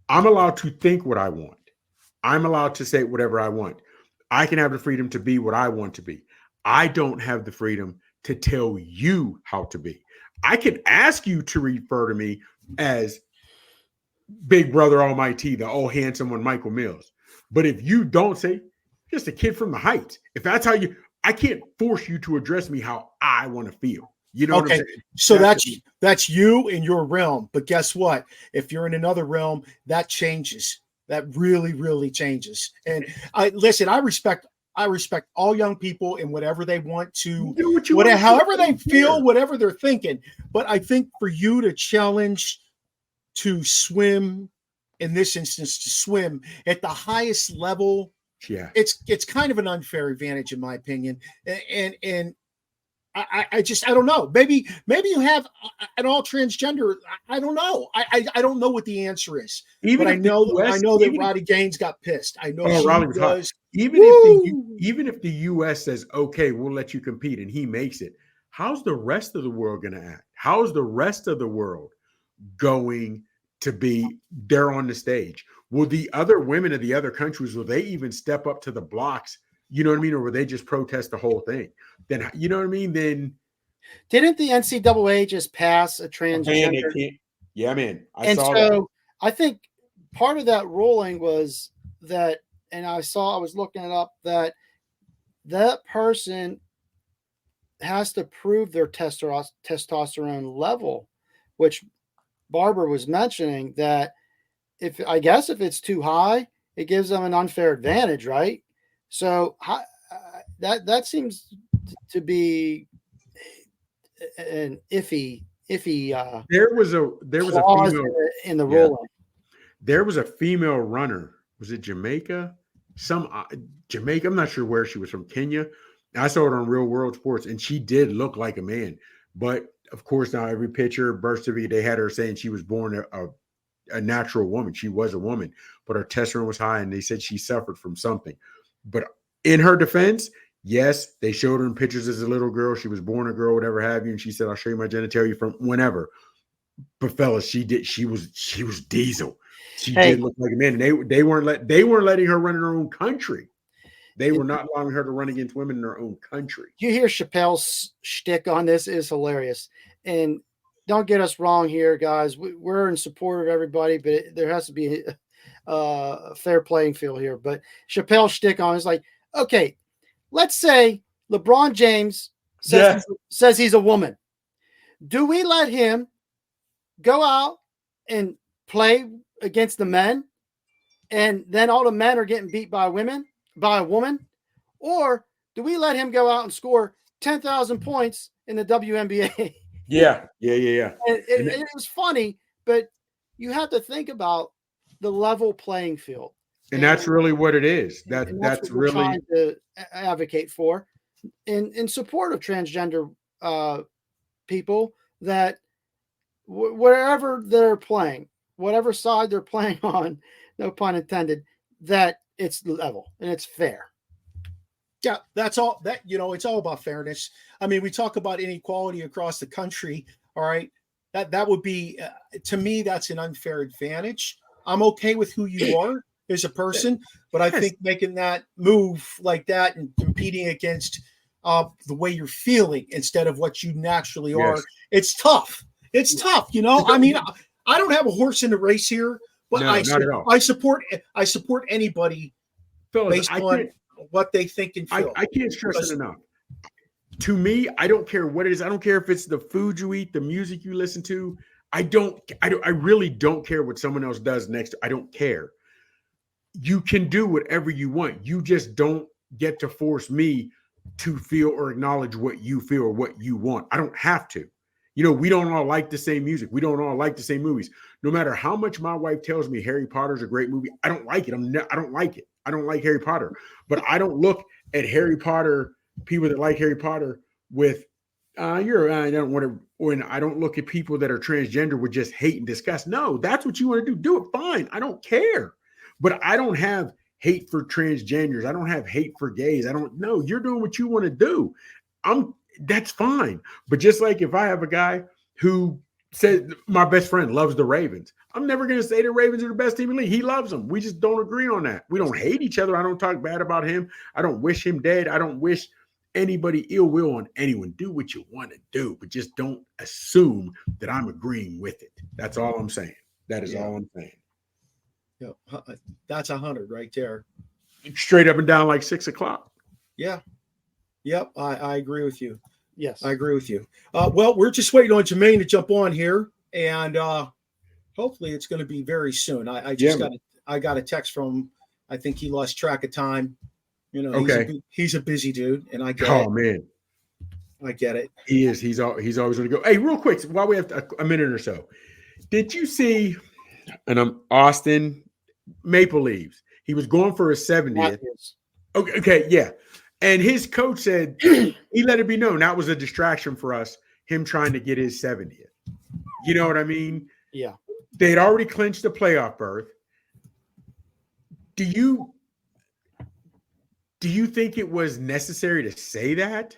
I'm allowed to think what I want. I'm allowed to say whatever I want. I can have the freedom to be what I want to be. I don't have the freedom to tell you how to be. I can ask you to refer to me as Big Brother Almighty, the old handsome one, Michael Mills. But if you don't say, just a kid from the heights, if that's how I can't force you to address me how I want to feel. You know what I'm saying? So that's you in your realm. But guess what? If you're in another realm, that changes. That really, really changes. And I respect all young people and whatever they want to, however they feel, whatever they're thinking. But I think for you to challenge to swim, in this instance, to swim at the highest level, it's kind of an unfair advantage in my opinion. And I don't know. Maybe you have an all transgender. I don't know. I don't know what the answer is. But I know that Roddy Gaines got pissed. I know she does. Even if the U.S. says, okay, we'll let you compete, and he makes it, how's the rest of the world going to act? How's the rest of the world going to be there on the stage? Will the other women of the other countries, will they even step up to the blocks? You know what I mean? Or will they just protest the whole thing? Then, you know what I mean? Then didn't the NCAA just pass a transgender? Yeah, man. I think part of that ruling was that, and I was looking it up, that person has to prove their testosterone level, which Barbara was mentioning, that if it's too high, it gives them an unfair advantage, right? So that seems to be an iffy There was a clause female in the ruling. There was a female runner. Was it Jamaica? Jamaica. I'm not sure where she was from. Kenya. I saw it on Real World Sports, and she did look like a man. But of course, now every picture, birth certificate, they had her saying she was born a natural woman. She was a woman, but her testosterone was high, and they said she suffered from something. But in her defense, yes, they showed her in pictures as a little girl. She was born a girl, whatever have you, and she said, "I'll show you my genitalia from whenever." But fellas, she was diesel. She did look like a man. And they weren't letting her run in her own country. They were not allowing her to run against women in her own country. You hear Chappelle's shtick on this is hilarious. And don't get us wrong here, guys. We're in support of everybody, but there has to be a fair playing field here. But Chappelle's shtick on is like, okay, let's say LeBron James says he's a woman. Do we let him go out and play against the men, and then all the men are getting beat by a woman? Or do we let him go out and score 10,000 points in the WNBA? Yeah. It was funny, but you have to think about the level playing field. And that's really what it is. That's what we're really trying to advocate for in support of transgender people, that wherever they're playing, whatever side they're playing on, no pun intended, that it's level and it's fair. Yeah, that's all that, it's all about fairness. I mean, we talk about inequality across the country. All right. That would be, to me, that's an unfair advantage. I'm okay with who you are as a person, but I think making that move like that and competing against the way you're feeling instead of what you naturally are, it's tough. It's tough. I mean, I don't have a horse in the race here, but no, not at all. I support anybody based on what they think and feel. I can't stress it enough. To me, I don't care what it is. I don't care if it's the food you eat, the music you listen to. I really don't care what someone else does next. I don't care. You can do whatever you want. You just don't get to force me to feel or acknowledge what you feel or what you want. I don't have to. We don't all like the same music. We don't all like the same movies. No matter how much my wife tells me Harry Potter's a great movie, I don't like it. I don't like it. I don't like Harry Potter. But I don't look at Harry Potter, people that like Harry Potter, with I don't want to, or I don't look at people that are transgender with just hate and disgust. No, that's what you want to do. Do it, fine. I don't care. But I don't have hate for transgenders. I don't have hate for gays. I don't know. You're doing what you want to do. That's fine. But just like if I have a guy who says my best friend loves the Ravens, I'm never going to say the Ravens are the best team in the league. He loves them. We just don't agree on that. We don't hate each other. I don't talk bad about him. I don't wish him dead. I don't wish anybody ill will on anyone. Do what you want to do, but just don't assume that I'm agreeing with it. That's all I'm saying. That is all I'm saying. Yeah, that's 100 right there. Straight up and down like 6 o'clock. Yeah. Yep, I agree with you. Yes, I agree with you. Well, we're just waiting on Jumaine to jump on here, and hopefully it's going to be very soon. I got a text from. I think he lost track of time. He's a busy dude, and I get it. Oh man, I get it. He is. He's always going to go. Hey, real quick, while we have a minute or so, did you see? And Austin Maple Leaves. He was going for his 70th. Okay, yeah. And his coach said he let it be known that was a distraction for us, him trying to get his 70th. You know what I mean? Yeah. They'd already clinched the playoff berth. Do you think it was necessary to say that?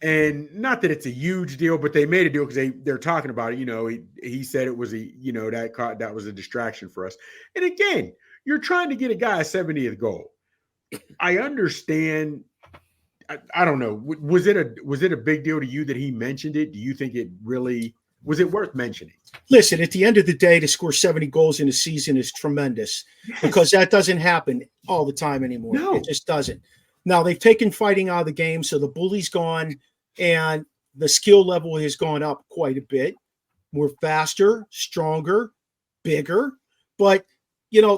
And not that it's a huge deal, but they made a deal because they're talking about it. He said it was that was a distraction for us. And again, you're trying to get a guy a 70th goal. I understand. I don't know. Was it a big deal to you that he mentioned it? Do you think it really Was it worth mentioning? Listen, at the end of the day, to score 70 goals in a season is tremendous because that doesn't happen all the time anymore. No. It just doesn't. Now, they've taken fighting out of the game, so the bully's gone, and the skill level has gone up quite a bit. We're faster, stronger, bigger, but,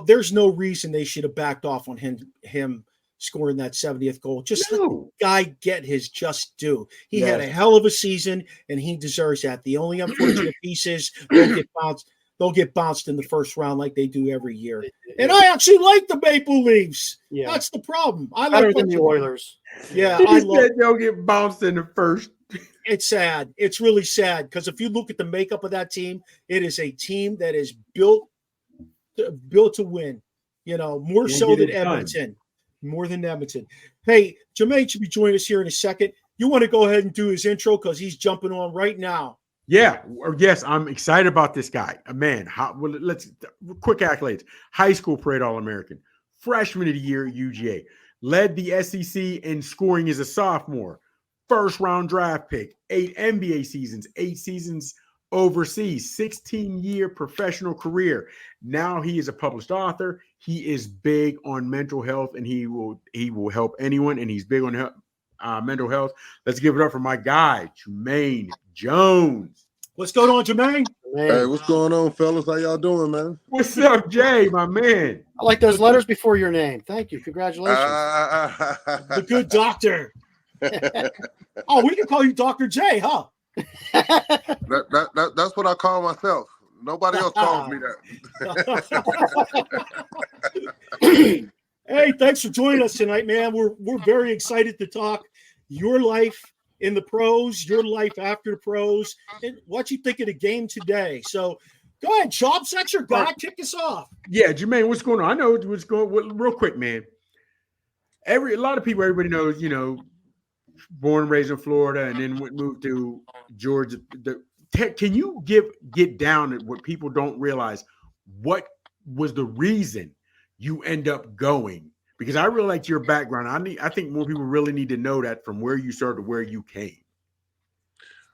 there's no reason they should have backed off on him scoring that 70th goal. Just let the guy get his just due. He had a hell of a season, and he deserves that. The only unfortunate piece is they'll get bounced in the first round like they do every year. And I actually like the Maple Leafs. Yeah. That's the problem. I like the Oilers. Yeah, they'll get bounced in the first. It's sad. It's really sad because if you look at the makeup of that team, it is a team that is built to win. More so than Edmonton. More than Edmonton. Hey, Jumaine should be joining us here in a second. You want to go ahead and do his intro because he's jumping on right now. Yeah. Yes, I'm excited about this guy. Man, let's quick accolades. High school parade All-American. Freshman of the year at UGA. Led the SEC in scoring as a sophomore. First-round draft pick. 8 NBA seasons. 8 seasons overseas. 16-year professional career. Now he is a published author. He is big on mental health, and he will help anyone, and he's big on mental health. Let's give it up for my guy, Jumaine Jones. What's going on, Jumaine? Hey, what's going on, fellas? How y'all doing, man? What's up, Jay, my man? I like those letters before your name. Thank you. Congratulations. The good doctor. Oh, we can call you Dr. J, huh? That's what I call myself. Nobody else calls me that. Hey, thanks for joining us tonight, man. We're very excited to talk your life in the pros, your life after the pros, and what you think of the game today. So go ahead, Chop, that's your guy. Kick us off. Yeah, Jumaine, what's going on? I know what's going on. Real quick, man. A lot of people, everybody knows, born and raised in Florida and then moved to Georgia. Can you get down at what people don't realize? What was the reason you end up going? Because I really liked your background. I think more people really need to know that from where you started to where you came.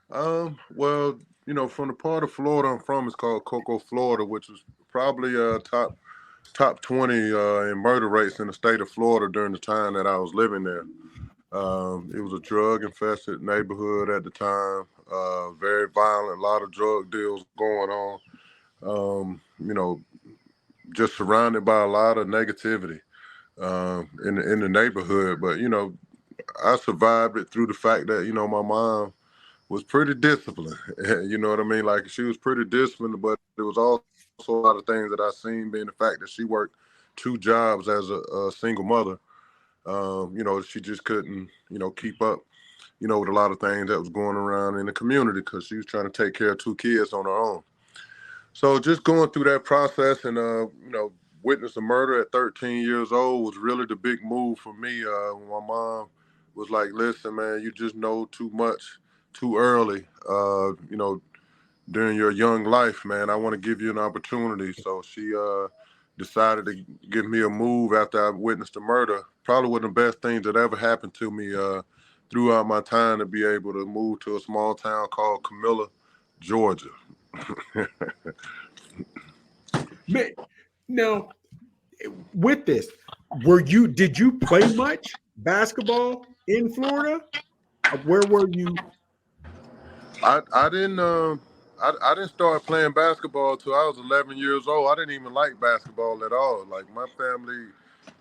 Well, from the part of Florida I'm from, it's called Cocoa, Florida, which was probably top 20 in murder rates in the state of Florida during the time that I was living there. It was a drug-infested neighborhood at the time, very violent, a lot of drug deals going on, just surrounded by a lot of negativity in the neighborhood. But, I survived it through the fact that, my mom was pretty disciplined. You know what I mean? Like, she was pretty disciplined, but there was also a lot of things that I seen, being the fact that she worked 2 jobs as a single mother. She just couldn't, keep up, with a lot of things that was going around in the community because she was trying to take care of 2 kids on her own. So just going through that process and, witness a murder at 13 years old was really the big move for me. When my mom was like, listen, man, you just know too much too early, during your young life, man. I want to give you an opportunity. So she decided to give me a move after I witnessed a murder. Probably one of the best things that ever happened to me throughout my time, to be able to move to a small town called Camilla, Georgia. Now, with this, did you play much basketball in Florida? Where were you? I didn't start playing basketball till I was 11 years old. I didn't even like basketball at all. Like, my family,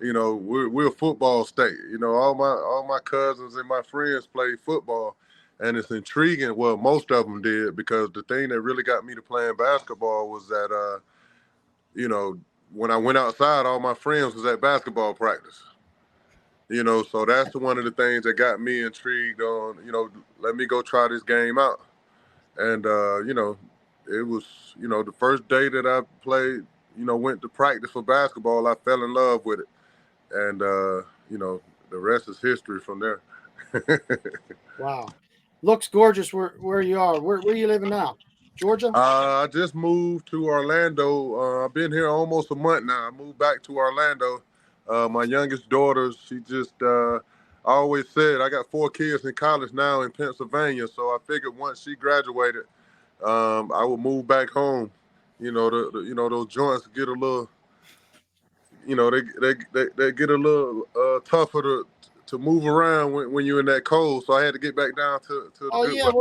we're a football state. All my cousins and my friends played football, and it's intriguing. Well, most of them did, because the thing that really got me to playing basketball was that, when I went outside, all my friends was at basketball practice. So that's one of the things that got me intrigued on, let me go try this game out. And, it was, the first day that I played, went to practice for basketball, I fell in love with it. And, the rest is history from there. Wow. Looks gorgeous where you are. Where are you living now? Georgia? I just moved to Orlando. I've been here almost a month now. I moved back to Orlando. My youngest daughter, she just, I always said, I got 4 kids in college now in Pennsylvania. So I figured once she graduated, I would move back home. You know, those joints get a little, they get a little tougher to move around when you're in that cold. So I had to get back down to the Oh good yeah, weather.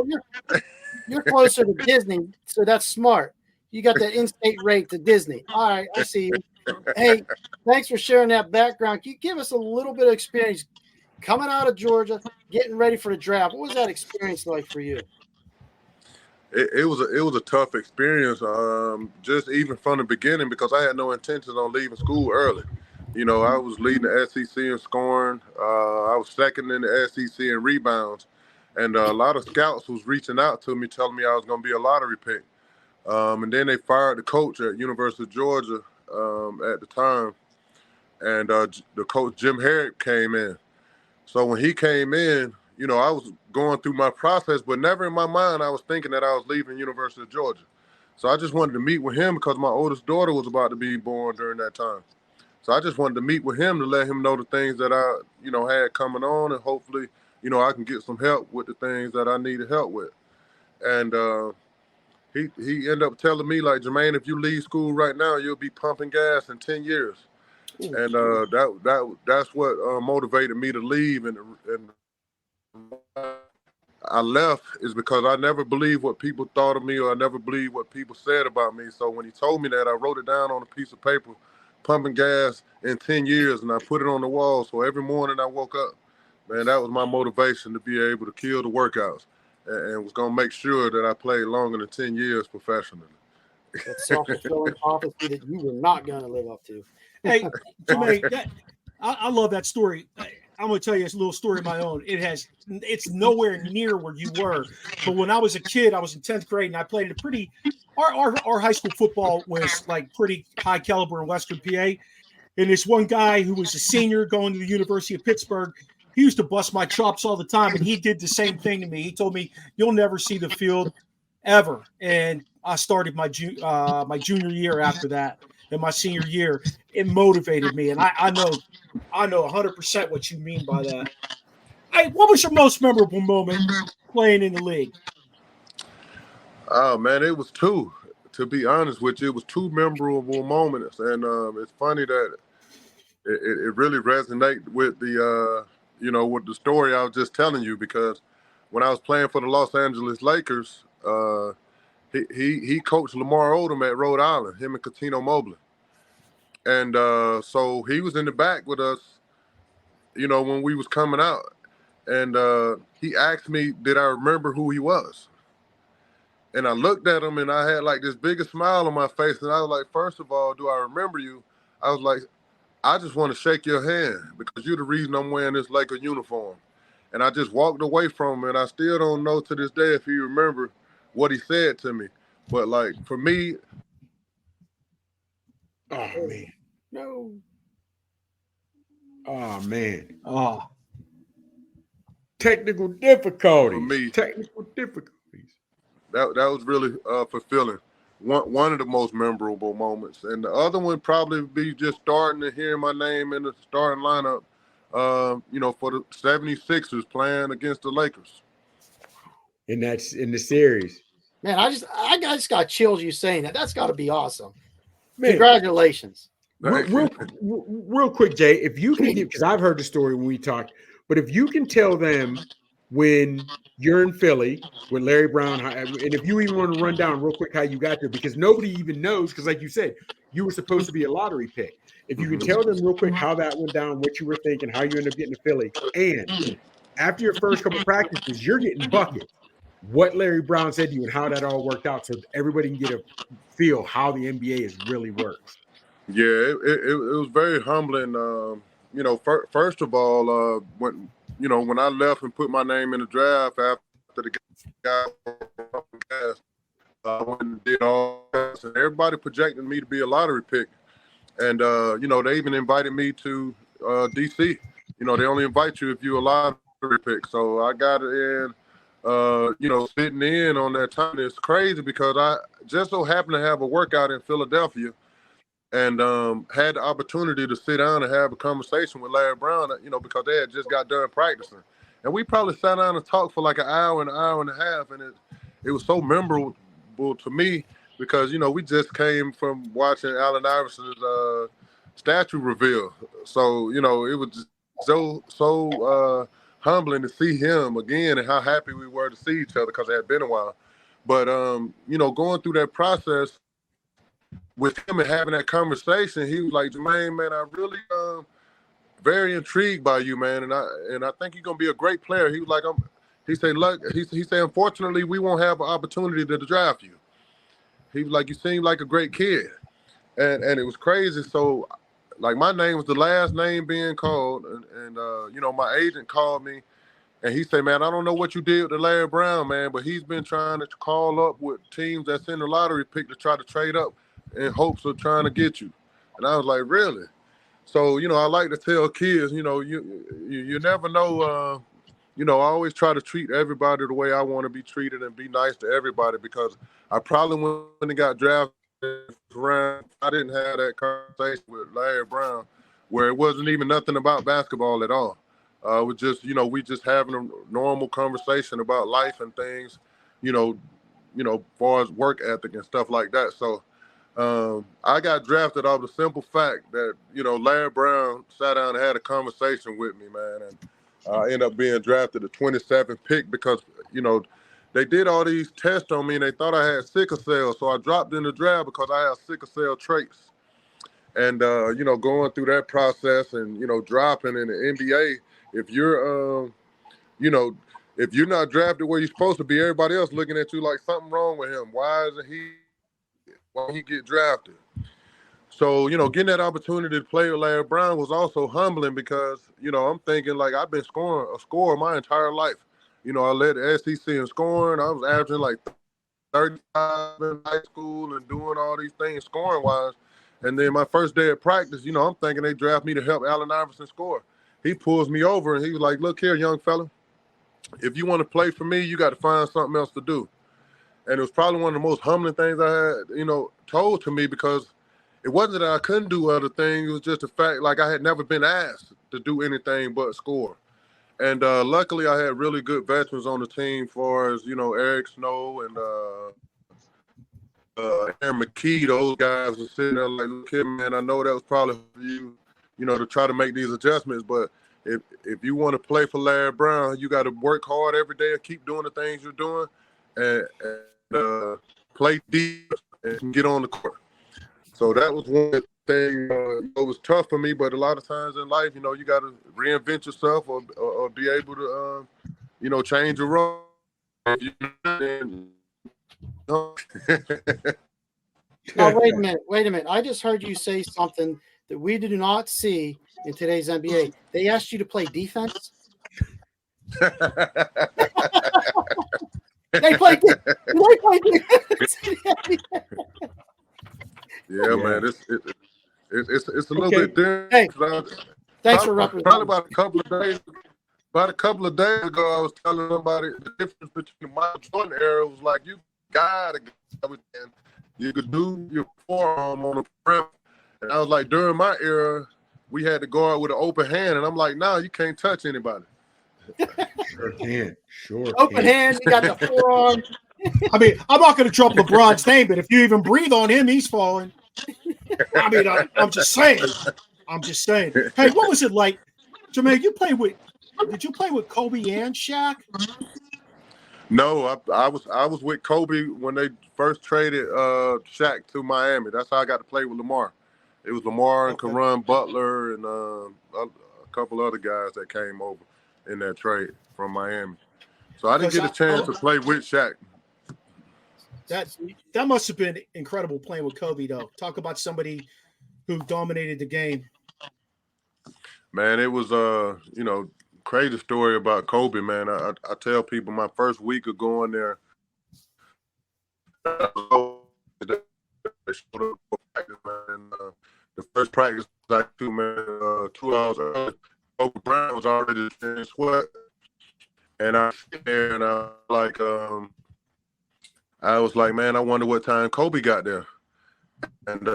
well you're closer to Disney, so that's smart. You got that in-state rate to Disney. All right, I see you. Hey, thanks for sharing that background. Can you give us a little bit of experience coming out of Georgia, getting ready for the draft? What was that experience like for you? It was a tough experience, just even from the beginning, because I had no intentions on leaving school early. You know, I was leading the SEC in scoring. I was second in the SEC in rebounds, and a lot of scouts was reaching out to me, telling me I was going to be a lottery pick. And then they fired the coach at University of Georgia at the time, and the coach Jim Herrick came in. So when he came in, you know, I was going through my process, but never in my mind I was thinking that I was leaving University of Georgia. So I just wanted to meet with him because my oldest daughter was about to be born during that time. So I just wanted to meet with him to let him know the things that I, had coming on, and hopefully, I can get some help with the things that I needed help with. And he ended up telling me, like, Jumaine, if you leave school right now, you'll be pumping gas in 10 years. And that's what motivated me to leave, and I left is because I never believed what people thought of me, or I never believed what people said about me. So when he told me that, I wrote it down on a piece of paper, pumping gas in 10 years, and I put it on the wall. So every morning I woke up, man, that was my motivation to be able to kill the workouts, and was going to make sure that I played longer than 10 years professionally. That self-fulfilling prophecy that you were not going to live up to. Hey, Jumaine, I love that story. I'm going to tell you a little story of my own. It's nowhere near where you were. But when I was a kid, I was in 10th grade, and I played a pretty, our high school football was like pretty high caliber in Western PA. And this one guy who was a senior going to the University of Pittsburgh, he used to bust my chops all the time. And he did the same thing to me. He told me, you'll never see the field ever. And I started my junior year after that. In my senior year, it motivated me. And I know 100% what you mean by that. What was your most memorable moment playing in the league? Oh, man, it was two. To be honest with you, it was two memorable moments. And it's funny that it really resonates with with the story I was just telling you, because when I was playing for the Los Angeles Lakers, he coached Lamar Odom at Rhode Island, him and Cuttino Mobley. And so he was in the back with us, when we was coming out. And he asked me, did I remember who he was? And I looked at him, and I had like this biggest smile on my face. And I was like, first of all, do I remember you? I was like, I just want to shake your hand because you're the reason I'm wearing this Laker uniform. And I just walked away from him, and I still don't know to this day if he remembered what he said to me. But like, for me, oh man, No. oh man, Oh, technical difficulties. For me, Technical difficulties. that was really fulfilling. One of the most memorable moments. And the other one probably be just starting to hear my name in the starting lineup, for the 76ers playing against the Lakers. And that's in the series. Man, I just got chills you saying that. That's got to be awesome. Man, congratulations. Real quick, Jay, if you can give, because I've heard the story when we talked, but if you can tell them when you're in Philly with Larry Brown, and if you even want to run down real quick how you got there, because nobody even knows, because like you said, you were supposed to be a lottery pick. If you can tell them real quick how that went down, what you were thinking, how you ended up getting to Philly, and after your first couple practices, you're getting buckets. What Larry Brown said to you and how that all worked out, so everybody can get a feel how the NBA really works. Yeah, it was very humbling. First of all, when I left and put my name in the draft after the guy I went and did all that, and everybody projected me to be a lottery pick. And they even invited me to DC. They only invite you if you're a lottery pick. So I got it in. Sitting in on that time. It's crazy because I just so happened to have a workout in Philadelphia, and had the opportunity to sit down and have a conversation with Larry Brown, because they had just got done practicing. And we probably sat down and talked for like an hour and a half, and it was so memorable unbelievable to me because, you know, we just came from watching Allen Iverson's statue reveal. So, you know, it was just so humbling to see him again and how happy we were to see each other because it had been a while. But, you know, going through that process with him and having that conversation, he was like, Jumaine, man, I really very intrigued by you, man, and I think you're gonna be a great player. He was like, he said, look, he said, unfortunately, we won't have an opportunity to draft you. He was like, you seem like a great kid, and it was crazy. So, like, my name was the last name being called, and you know, my agent called me, and he said, man, I don't know what you did with Larry Brown, man, but he's been trying to call up with teams that's in the lottery pick to try to trade up in hopes of trying to get you. And I was like, really? So, you know, I like to tell kids, you know, you never know. You know, I always try to treat everybody the way I want to be treated and be nice to everybody because I probably when he got drafted around, I didn't have that conversation with Larry Brown where it wasn't even nothing about basketball at all. We just, you know, we just having a normal conversation about life and things, you know, as far as work ethic and stuff like that. So, I got drafted off the simple fact that, you know, Larry Brown sat down and had a conversation with me, man, and I ended up being drafted the 27th pick because, you know, they did all these tests on me and they thought I had sickle cell, so I dropped in the draft because I have sickle cell traits. And, you know, going through that process and, you know, dropping in the NBA, if you're, you know, if you're not drafted where you're supposed to be, everybody else looking at you like something wrong with him. Why he get drafted? So, you know, getting that opportunity to play with Larry Brown was also humbling because, you know, I'm thinking like I've been a scorer my entire life. You know, I led the SEC in scoring. I was averaging like 35 in high school and doing all these things scoring-wise. And then my first day of practice, you know, I'm thinking they draft me to help Allen Iverson score. He pulls me over and he was like, look here, young fella, if you want to play for me, you got to find something else to do. And it was probably one of the most humbling things I had, you know, told to me because it wasn't that I couldn't do other things. It was just the fact, like, I had never been asked to do anything but score. And luckily, I had really good veterans on the team, as far as, you know, Eric Snow and Aaron McKee. Those guys were sitting there like, look here, man, I know that was probably for you, you know, to try to make these adjustments. But if you want to play for Larry Brown, you got to work hard every day and keep doing the things you're doing and play deep and get on the court. So that was one thing. It was tough for me, but a lot of times in life, you know, you got to reinvent yourself or be able to, you know, change your role. Oh, wait a minute. I just heard you say something that we do not see in today's NBA. They asked you to play defense. They play defense. Yeah, man, it's a little bit different. Hey, thanks for representing. Probably about a couple of days ago, I was telling somebody the difference between the Michael Jordan era was like you gotta get everything. You could do your forearm on the prep, and I was like, during my era, we had to guard with an open hand, and I'm like, no, you can't touch anybody. Sure can. Sure. Open hand, you got the forearm. I mean, I'm not going to drop LeBron's name, but if you even breathe on him, he's falling. I mean, I'm just saying. Hey, what was it like, Jumaine? Did you play with Kobe and Shaq? No, I was with Kobe when they first traded Shaq to Miami. That's how I got to play with Lamar. It was Lamar and Caron Butler and a couple other guys that came over in that trade from Miami. So I didn't get a chance to play with Shaq. That must have been incredible playing with Kobe, though. Talk about somebody who dominated the game. Man, it was you know, crazy story about Kobe, man. I tell people my first week of going there, the first practice was like 2 hours early. Kobe Bryant was already in sweat. And I sit there and I was like, man, I wonder what time Kobe got there. And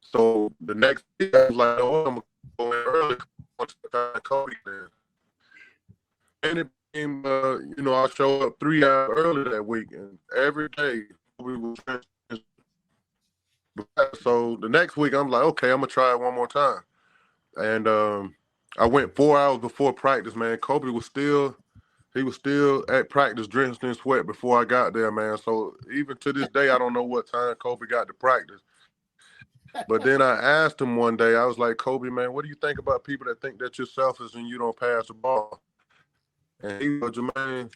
so the next day I was like, oh, I'm going to go in early. What time Kobe there? And it I showed up 3 hours early that week, and every day we were. So the next week, I'm like, okay, I'm gonna try it one more time, and I went 4 hours before practice. Man, Kobe was still at practice, drenched in sweat before I got there, man. So even to this day, I don't know what time Kobe got to practice. But then I asked him one day, I was like, Kobe, man, what do you think about people that think that you're selfish and you don't pass the ball? And he was, Jumaine,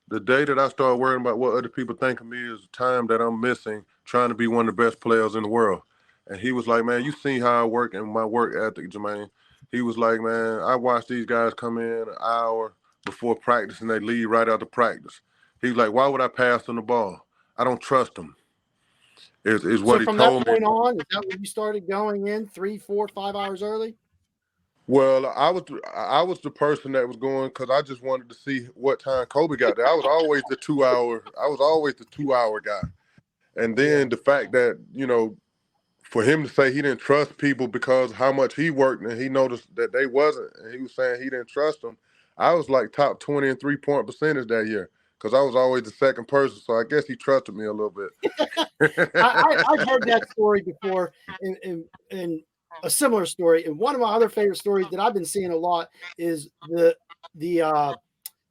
the day that I started worrying about what other people think of me is the time that I'm missing trying to be one of the best players in the world. And he was like, man, you seen how I work and my work ethic, Jumaine. He was like, man, I watch these guys come in an hour before practice and they leave right after practice. He's like, why would I pass them the ball? I don't trust them. Is what he from told that point me. on, is that when you started going in 3, 4, 5 hours early? Well, I was the person that was going because I just wanted to see what time Kobe got there. I was always the 2 hour. I was always the 2 hour guy. And then the fact that, for him to say he didn't trust people because how much he worked and he noticed that they wasn't, and he was saying he didn't trust them. I was like top 20 in 3-point percentage that year because I was always the second person. So I guess he trusted me a little bit. I've heard that story before in a similar story. And one of my other favorite stories that I've been seeing a lot is the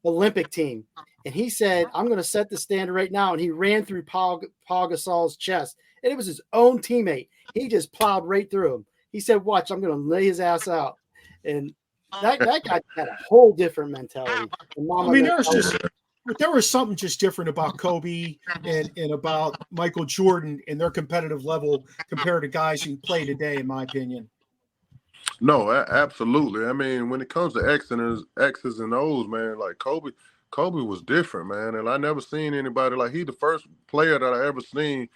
Olympic team. And he said, I'm going to set the standard right now. And he ran through Paul Gasol's chest. And it was his own teammate. He just plowed right through him. He said, watch, I'm going to lay his ass out. And that guy had a whole different mentality. There was something just different about Kobe and about Michael Jordan and their competitive level compared to guys who play today, in my opinion. No, absolutely. I mean, when it comes to X's and O's, man, like Kobe was different, man. And I never seen anybody like he's the first player that I ever seen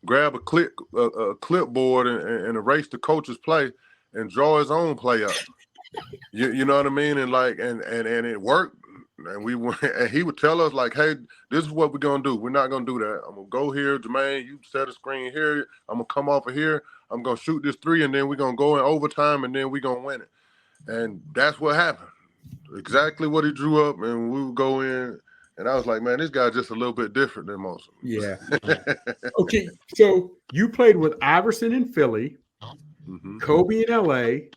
grab a clipboard and erase the coach's play and draw his own play up. You know what I mean? And and it worked. And and he would tell us like, hey, this is what we're gonna do. We're not gonna do that. I'm gonna go here, Jumaine, you set a screen here, I'm gonna come off of here, I'm gonna shoot this 3, and then we're gonna go in overtime and then we're gonna win it. And that's what happened. Exactly what he drew up, and we would go in. And I was like, man, this guy's just a little bit different than most of them. Yeah. Okay, so you played with Iverson in Philly, Kobe in LA.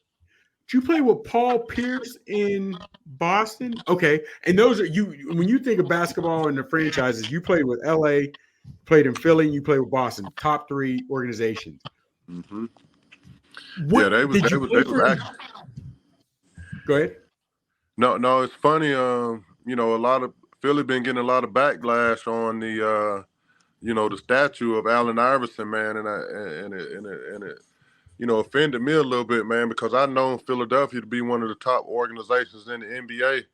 Did you play with Paul Pierce in Boston? Okay. And those are when you think of basketball and the franchises, you played with LA, played in Philly, and you played with Boston, top 3 organizations. Mm-hmm. They were Go ahead. No, it's funny. A lot of Philly been getting a lot of backlash on the the statue of Allen Iverson, man, and it offended me a little bit, man, because I known Philadelphia to be one of the top organizations in the NBA,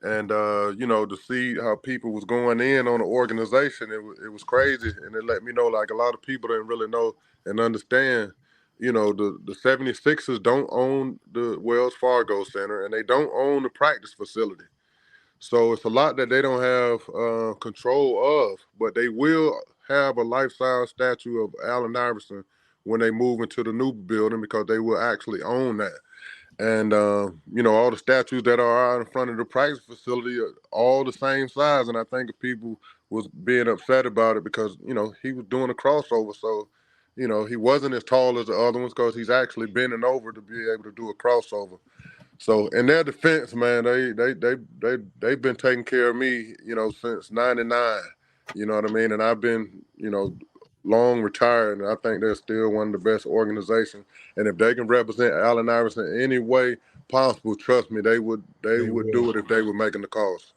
and to see how people was going in on the organization, it was crazy, and it let me know like a lot of people didn't really know and understand. The 76ers don't own the Wells Fargo Center, and they don't own the practice facility. So it's a lot that they don't have control of, but they will have a life-size statue of Allen Iverson when they move into the new building because they will actually own that. And, all the statues that are out in front of the practice facility are all the same size. And I think if people was being upset about it because, he was doing a crossover. So, he wasn't as tall as the other ones because he's actually bending over to be able to do a crossover. So in their defense, man, they've been taking care of me, since '99. You know what I mean? And I've been, long retired, and I think they're still one of the best organizations. And if they can represent Allen Iverson any way possible, trust me, they would do it if they were making the calls.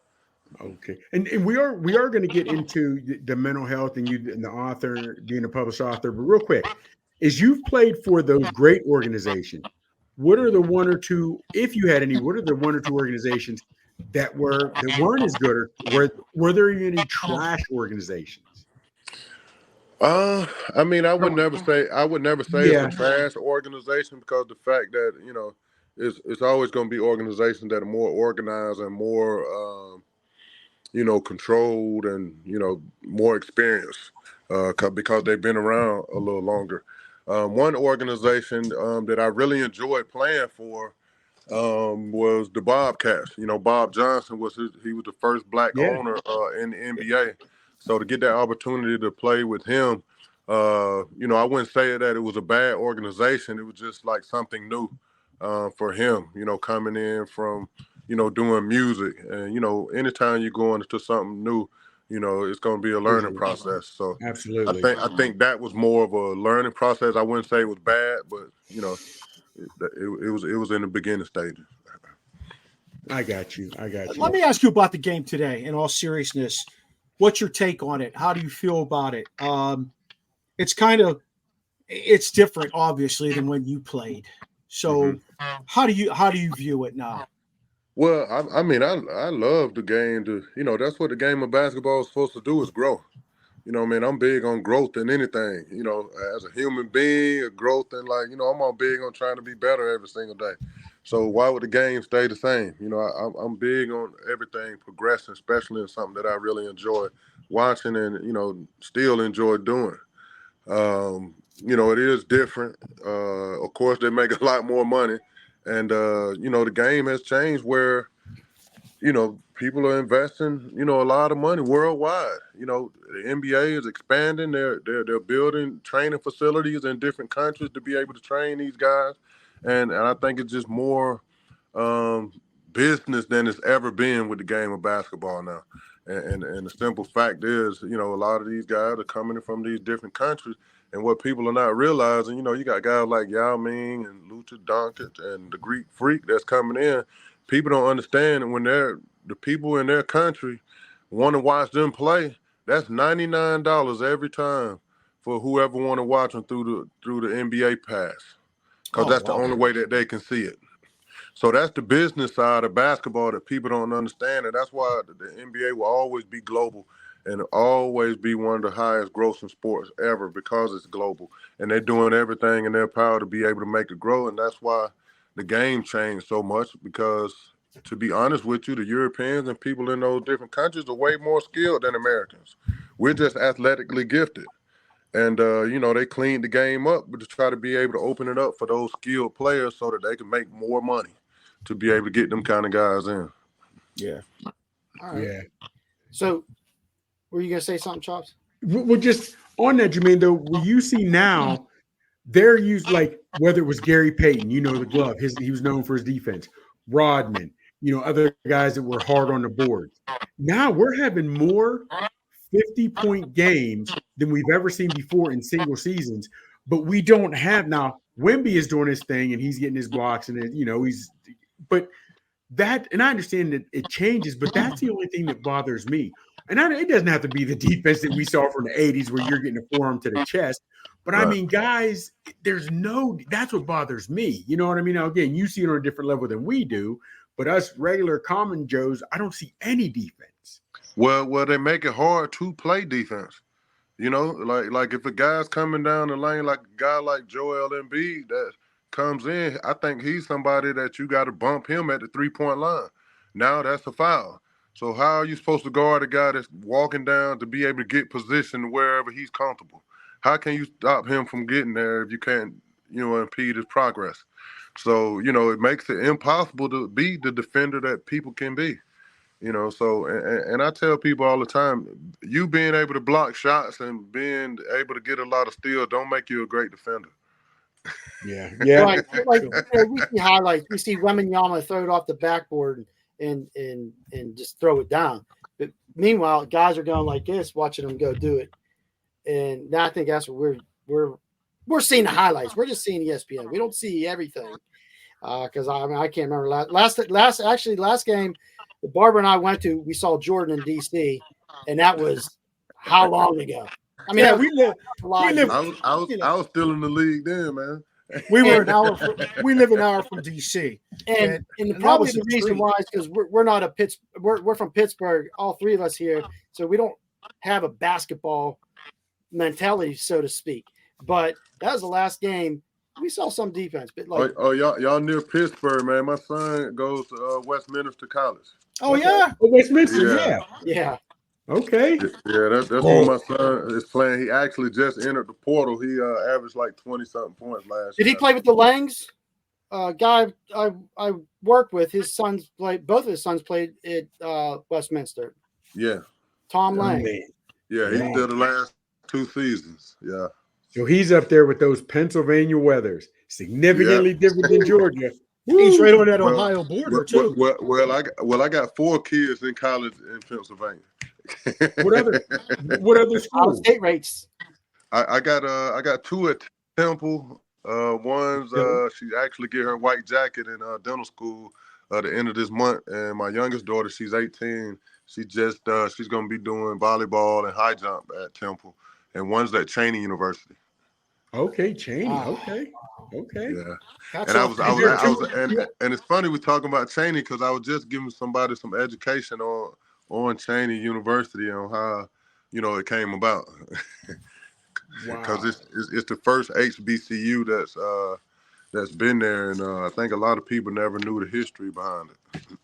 Okay, and we are going to get into the mental health and you and the author being a published author, but real quick, as you've played for those great organizations, what are the one or two, if you had any, what are the one or two organizations that weren't as good, or were there any trash organizations? I mean, I would never say it's a trash organization because the fact that it's always going to be organizations that are more organized and more controlled and more experienced because they've been around a little longer. One organization that I really enjoyed playing for was the Bobcats. You know, Bob Johnson he was the first black owner in the NBA. So to get that opportunity to play with him, you know, I wouldn't say that it was a bad organization. It was just like something new for him, you know, coming in from, you know, doing music. And, you know, anytime you're going into something new, you know, it's going to be a learning process. So absolutely, I think that was more of a learning process. I wouldn't say it was bad, but, you know, it was in the beginning stages. I got you. Let me ask you about the game today. In all seriousness, what's your take on it? How do you feel about it? It's different, obviously, than when you played. So, how do you view it now? Well, I mean, I love the game. You know, that's what the game of basketball is supposed to do, is grow. You know, man, I'm big on growth in anything. You know, as a human being, growth, and like, you know, I'm all big on trying to be better every single day. So why would the game stay the same? You know, I'm big on everything progressing, especially in something that I really enjoy watching and, you know, still enjoy doing. You know, it is different. Of course, they make a lot more money. And, you know, the game has changed where, you know, people are investing, you know, a lot of money worldwide. You know, the NBA is expanding. They're building training facilities in different countries to be able to train these guys. And I think it's just more business than it's ever been with the game of basketball now. And the simple fact is, you know, a lot of these guys are coming from these different countries. And what people are not realizing, you know, you got guys like Yao Ming and Luka Doncic and the Greek Freak that's coming in. People don't understand, and when the people in their country want to watch them play, that's $99 every time for whoever want to watch them through the NBA pass, because that's the only way that they can see it. So that's the business side of basketball that people don't understand, and that's why the NBA will always be global and always be one of the highest grossing sports ever, because it's global, and they're doing everything in their power to be able to make it grow. And that's why the game changed so much, because to be honest with you, the Europeans and people in those different countries are way more skilled than Americans. We're just athletically gifted. And, you know, they cleaned the game up, but to try to be able to open it up for those skilled players so that they can make more money to be able to get them kind of guys in. Yeah. All right. Yeah. So, were you going to say something, Chops? Well, just on that, Jumaine, though, what you see now, they're used, like, whether it was Gary Payton, you know, the glove, he was known for his defense, Rodman, you know, other guys that were hard on the board. Now we're having more 50-point games than we've ever seen before in single seasons, but we don't have now. Wemby is doing his thing and he's getting his blocks and, you know, but that, and I understand that it changes, but that's the only thing that bothers me. And it doesn't have to be the defense that we saw from the 80s where you're getting a forearm to the chest. But I mean, guys, that's what bothers me. You know what I mean? Now, again, you see it on a different level than we do, but us regular common Joes, I don't see any defense. Well, they make it hard to play defense. You know, like if a guy's coming down the lane, like a guy like Joel Embiid that comes in, I think he's somebody that you got to bump him at the 3-point line. Now that's a foul. So how are you supposed to guard a guy that's walking down to be able to get position wherever he's comfortable? How can you stop him from getting there if you can't, you know, impede his progress? So, you know, it makes it impossible to be the defender that people can be. You know, so, and I tell people all the time, you being able to block shots and being able to get a lot of steals don't make you a great defender. Yeah. Right. Like, you know, we see highlights. We see Wembanyama throw it off the backboard and just throw it down. But meanwhile, guys are going like this, watching them go do it. And I think that's what we're seeing the highlights. We're just seeing ESPN. We don't see everything. Because I can't remember last game. The barber and I went to, we saw Jordan in DC, and that was how long ago? I mean, Yeah, I was still in the league then, man. We live an hour from DC, and probably the reason why is because we're from Pittsburgh, all three of us here, so we don't have a basketball mentality, so to speak. But that was the last game. We saw some defense, but like, y'all near Pittsburgh, man. My son goes to Westminster College. Oh yeah, Westminster, yeah. Okay. Yeah, that's where my son is playing. He actually just entered the portal. He averaged like 20-something points last year. Did he play with the Langs? guy I worked with, both of his sons played at Westminster. Yeah. Tom Lang. Man. Yeah, he did the last 2 seasons. Yeah. So he's up there with those Pennsylvania weathers, significantly different than Georgia. He's right on that Well, Ohio border too. I got 4 kids in college in Pennsylvania. What other schools? State rates. I got 2 at Temple. One's she actually get her white jacket in dental school at the end of this month, and my youngest daughter, she's 18. She's gonna be doing volleyball and high jump at Temple, and one's at Cheney University. Okay, Cheney. Okay. Yeah. That's And all. and it's funny we're talking about Cheney because I was just giving somebody some education on Cheney University on how it came about. Because it's the first HBCU that's been there, and I think a lot of people never knew the history behind it.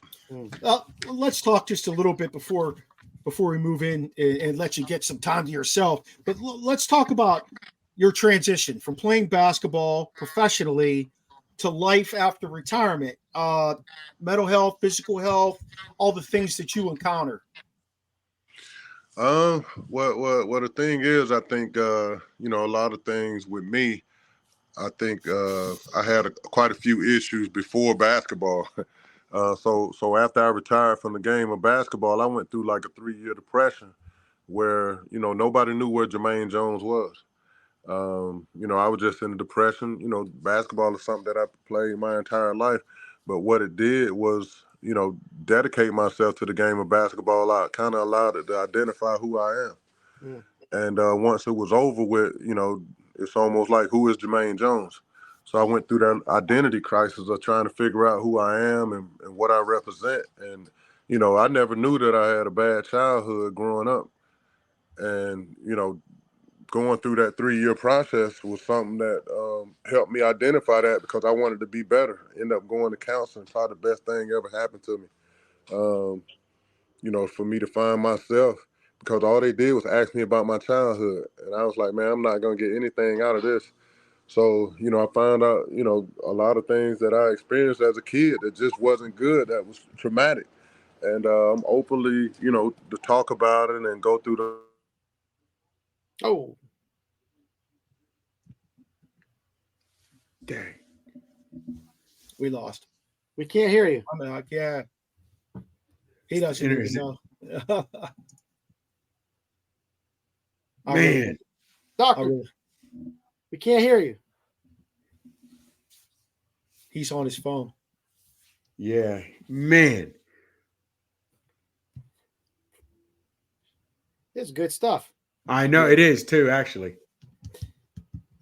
Let's talk just a little bit before we move in and let you get some time to yourself. But let's talk about your transition from playing basketball professionally to life after retirement, mental health, physical health, all the things that you encounter. Well, the thing is, I think a lot of things with me. I think I had quite a few issues before basketball. So after I retired from the game of basketball, I went through like a 3-year depression where nobody knew where Jumaine Jones was. I was just in a depression. Basketball is something that I played my entire life, but what it did was dedicate myself to the game of basketball. I kind of allowed it to identify who I am. Yeah. And once it was over with, it's almost like, who is Jumaine Jones? So I went through that identity crisis of trying to figure out who I am and what I represent. And, I never knew that I had a bad childhood growing up. And, going through that 3-year process was something that helped me identify that, because I wanted to be better. End up going to counseling, probably the best thing ever happened to me. For me to find myself, because all they did was ask me about my childhood. And I was like, man, I'm not going to get anything out of this. So, I found out, a lot of things that I experienced as a kid that just wasn't good, that was traumatic. And I'm openly, to talk about it and go through the. Oh. Dang. We lost. We can't hear you. I'm like, yeah. He doesn't even know. Man. Doctor, we can't hear you. He's on his phone. Yeah, man. It's good stuff. I know it is too, actually.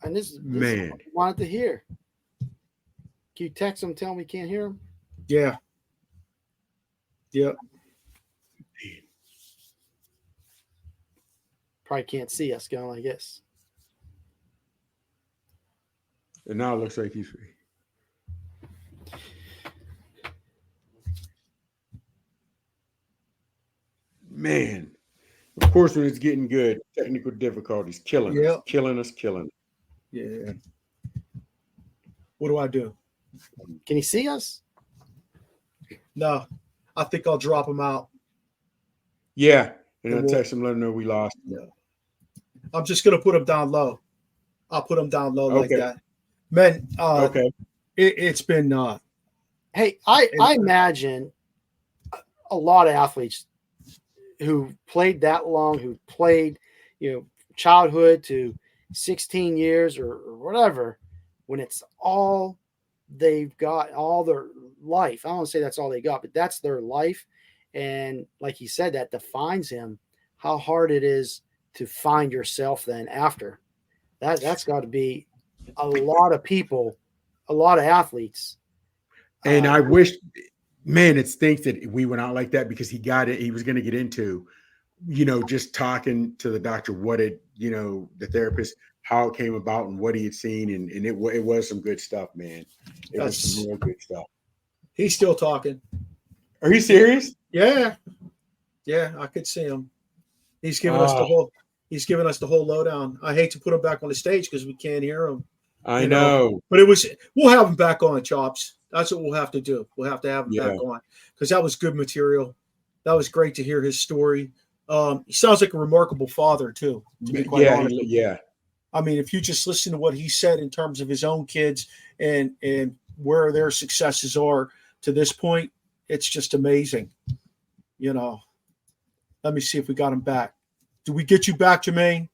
And this man, is what I wanted to hear. Can you text him, tell him we can't hear him? Yeah. Yep. Probably can't see us going like this. And now it looks like he's free. Man. Of course, when it's getting good, technical difficulties killing us. Yeah. What do I do? Can he see us? No. I think I'll drop him out. Yeah. And I'll text him, let him know we lost. Yeah. I'm just going to put him down low. I'll put him down low like that. Man, okay. It's been hey, I imagine a lot of athletes who played that long, who played, childhood to 16 years or whatever, when it's all they've got, all their life. I don't want to say that's all they got, but that's their life. And like he said, that defines him, how hard it is to find yourself then after. That's got to be a lot of people, a lot of athletes. And I wish, man, it stinks that we went out like that, because he got it. He was going to get into, just talking to the doctor, what it, the therapist, how it came about and what he had seen. And it was some good stuff, man. It was some real good stuff. He's still talking. Are you serious? Yeah. Yeah, I could see him. He's giving us the whole lowdown. I hate to put him back on the stage because we can't hear him. I know. But we'll have him back on, Chops. That's what we'll have to do. We'll have to have him back on because that was good material. That was great to hear his story. He sounds like a remarkable father too, to be quite honest. I mean, if you just listen to what he said in terms of his own kids and where their successes are to this point, it's just amazing. Let me see if we got him back. Did we get you back, Jumaine?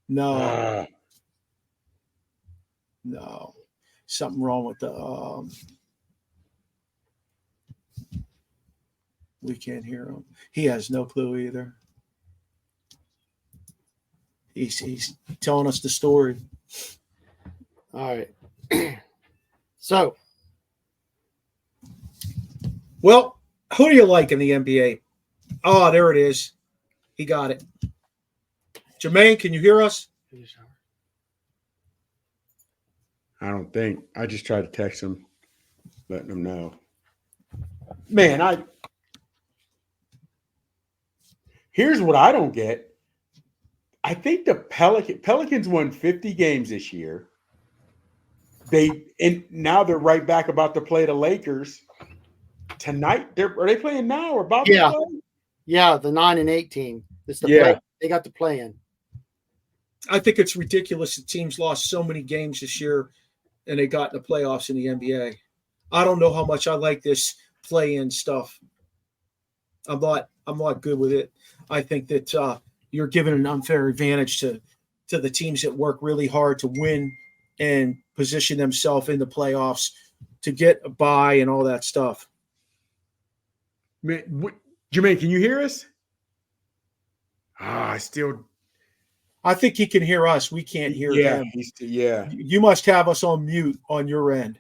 No. No. Something wrong with the we can't hear him. He has no clue either. He's telling us the story. All right. So, well, who do you like in the NBA? Oh, there it is. He got it. Jumaine, can you hear us? I don't think. I just tried to text him, letting him know. Man, here's what I don't get. I think the Pelicans won 50 games this year. Now they're right back about to play the Lakers tonight. Are they playing now or about to play? Yeah, the 9-8 team. Play. They got to play in. I think it's ridiculous that teams lost so many games this year and they got in the playoffs in the NBA. I don't know how much I like this play-in stuff. I'm not good with it. I think that you're giving an unfair advantage to the teams that work really hard to win and position themselves in the playoffs to get a bye and all that stuff. Man, Jumaine, can you hear us? I think he can hear us. We can't hear him. You must have us on mute on your end.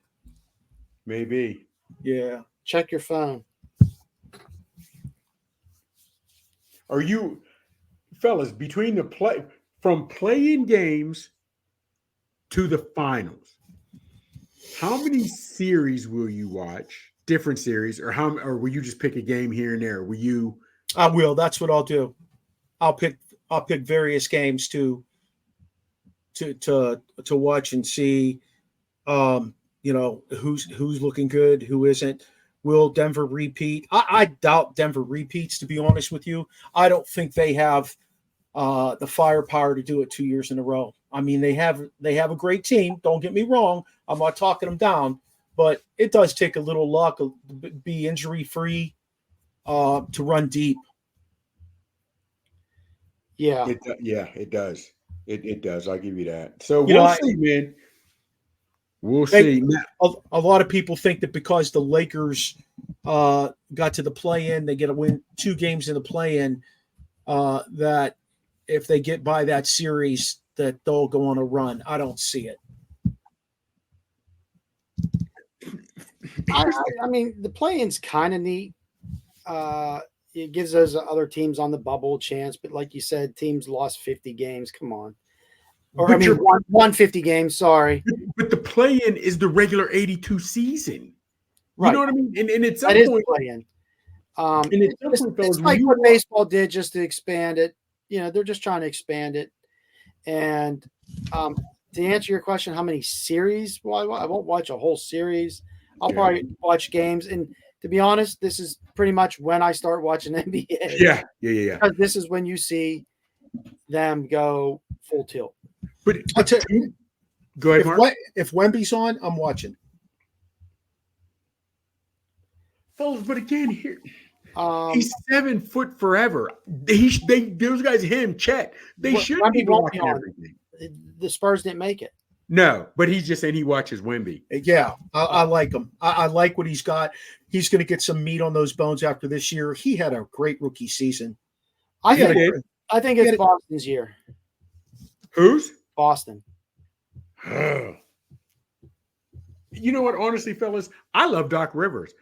Maybe. Yeah. Check your phone. Are you, fellas, between from playing games to the finals, how many series will you watch? Different series, or will you just pick a game here and there? Will you? I will. That's what I'll do. I'll pick various games to watch and see, who's looking good, who isn't. Will Denver repeat? I doubt Denver repeats, to be honest with you. I don't think they have the firepower to do it 2 years in a row. I mean, they have a great team. Don't get me wrong. I'm not talking them down, but it does take a little luck, be injury free, to run deep. Yeah. It does. It does. I'll give you that. So we'll see, man. We'll see. A lot of people think that because the Lakers got to the play-in, they get to win 2 games in the play-in, that if they get by that series, that they'll go on a run. I don't see it. I mean, the play-in's kind of neat. It gives those other teams on the bubble a chance, but like you said, teams lost 50 games. Come on. Or won 50 games, sorry. But the play-in is the regular 82 season. Right. You know what I mean? And at some point, play-in. It's like what baseball did just to expand it. They're just trying to expand it. And to answer your question, how many series? Well, I won't watch a whole series. I'll probably watch games. And to be honest, this is pretty much when I start watching NBA. Yeah. Because this is when you see them go full tilt. But I'll tell you, go ahead, Mark. If Wemby's on, I'm watching. Fellas, but again, here he's 7 foot forever. Those guys, Chet, they should be watching everything. The Spurs didn't make it. No, but he's just saying he watches Wemby. Yeah, I like him. I like what he's got. He's going to get some meat on those bones after this year. He had a great rookie season. I think it's Boston's year. Whose? Boston. You know what? Honestly, fellas, I love Doc Rivers.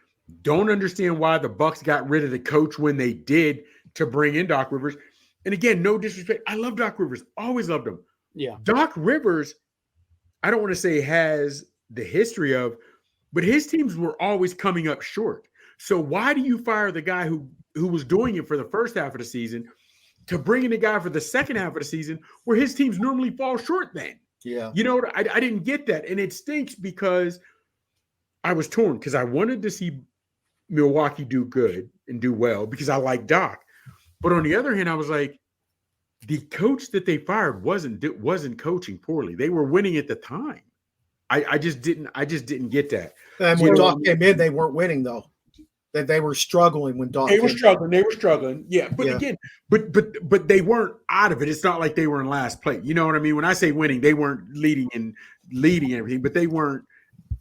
Don't understand why the Bucks got rid of the coach when they did to bring in Doc Rivers. And again, no disrespect. I love Doc Rivers. Always loved him. Yeah. Doc Rivers, I don't want to say has the history of, but his teams were always coming up short. So why do you fire the guy who was doing it for the first half of the season to bring in a guy for the second half of the season where his teams normally fall short then? Yeah. You know what? I didn't get that. And it stinks because I was torn because I wanted to see Milwaukee do good and do well because I like Doc. But on the other hand, I was like, the coach that they fired wasn't coaching poorly. They were winning at the time. I just didn't get that. And when Doc came in, they weren't winning though. That they were struggling when Doc. They were struggling. Yeah, but Yeah. again, but they weren't out of it. It's not like they were in last place. You know what I mean? When I say winning, they weren't leading everything, but they weren't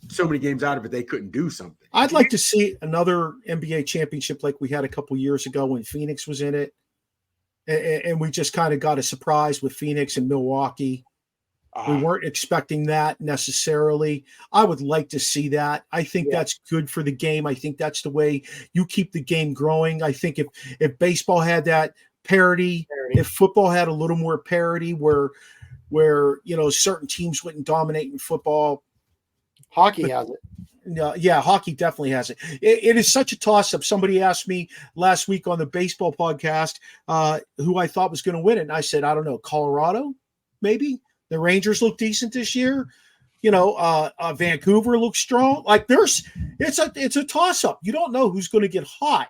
so many games out of it they couldn't do something. I'd like to see another NBA championship like we had a couple years ago when Phoenix was in it, and we just kind of got a surprise with Phoenix and Milwaukee. We weren't expecting that necessarily. I would like to see that. I think that's good for the game. I think that's the way you keep the game growing. I think if baseball had that parity, if football had a little more parity where certain teams wouldn't dominate in football. Hockey has it. Yeah, hockey definitely has it. It is such a toss-up. Somebody asked me last week on the baseball podcast who I thought was going to win it. And I said, I don't know, Colorado, maybe? The Rangers look decent this year. Vancouver looks strong. Like it's a toss-up. You don't know who's going to get hot.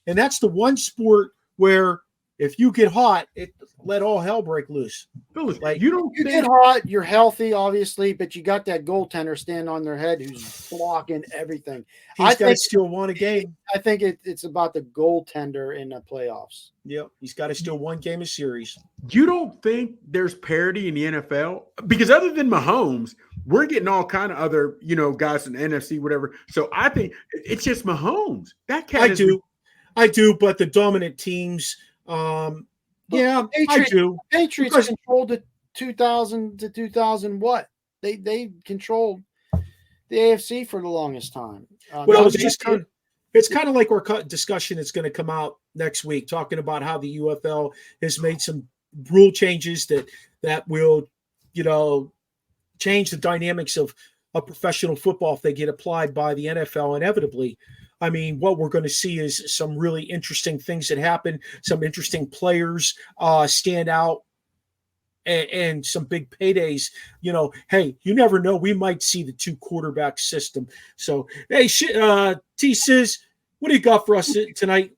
And that's the one sport where if you get hot, it let all hell break loose. Like You get hot, you're healthy, obviously, but you got that goaltender standing on their head who's blocking everything. He's got to still win a game. I think it's about the goaltender in the playoffs. Yep, he's got to still one game a series. You don't think there's parity in the NFL? Because other than Mahomes, we're getting all kind of other, guys in the NFC, whatever. So I think it's just Mahomes. That cat I do, but the dominant teams I do. Patriots controlled the 2000 to 2000 what? They controlled the AFC for the longest time. It's kind of like our discussion that's going to come out next week, talking about how the UFL has made some rule changes that will, change the dynamics of professional football if they get applied by the NFL inevitably. I mean, what we're going to see is some really interesting things that happen, some interesting players stand out, and some big paydays. Hey, you never know. We might see the 2 quarterback system. So, hey, T-Sizz, what do you got for us tonight?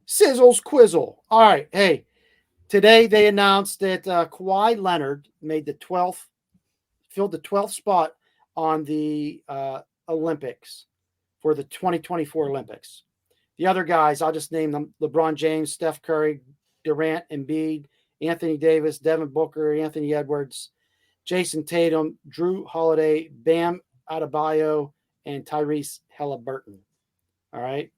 Sizzles Quizzle. All right. Hey, today they announced that Kawhi Leonard filled the 12th spot on the Olympics. For the 2024 Olympics. The other guys, I'll just name them: LeBron James, Steph Curry, Durant, Embiid, Anthony Davis, Devin Booker, Anthony Edwards, Jason Tatum, Drew Holiday, Bam Adebayo, and Tyrese Halliburton. All right.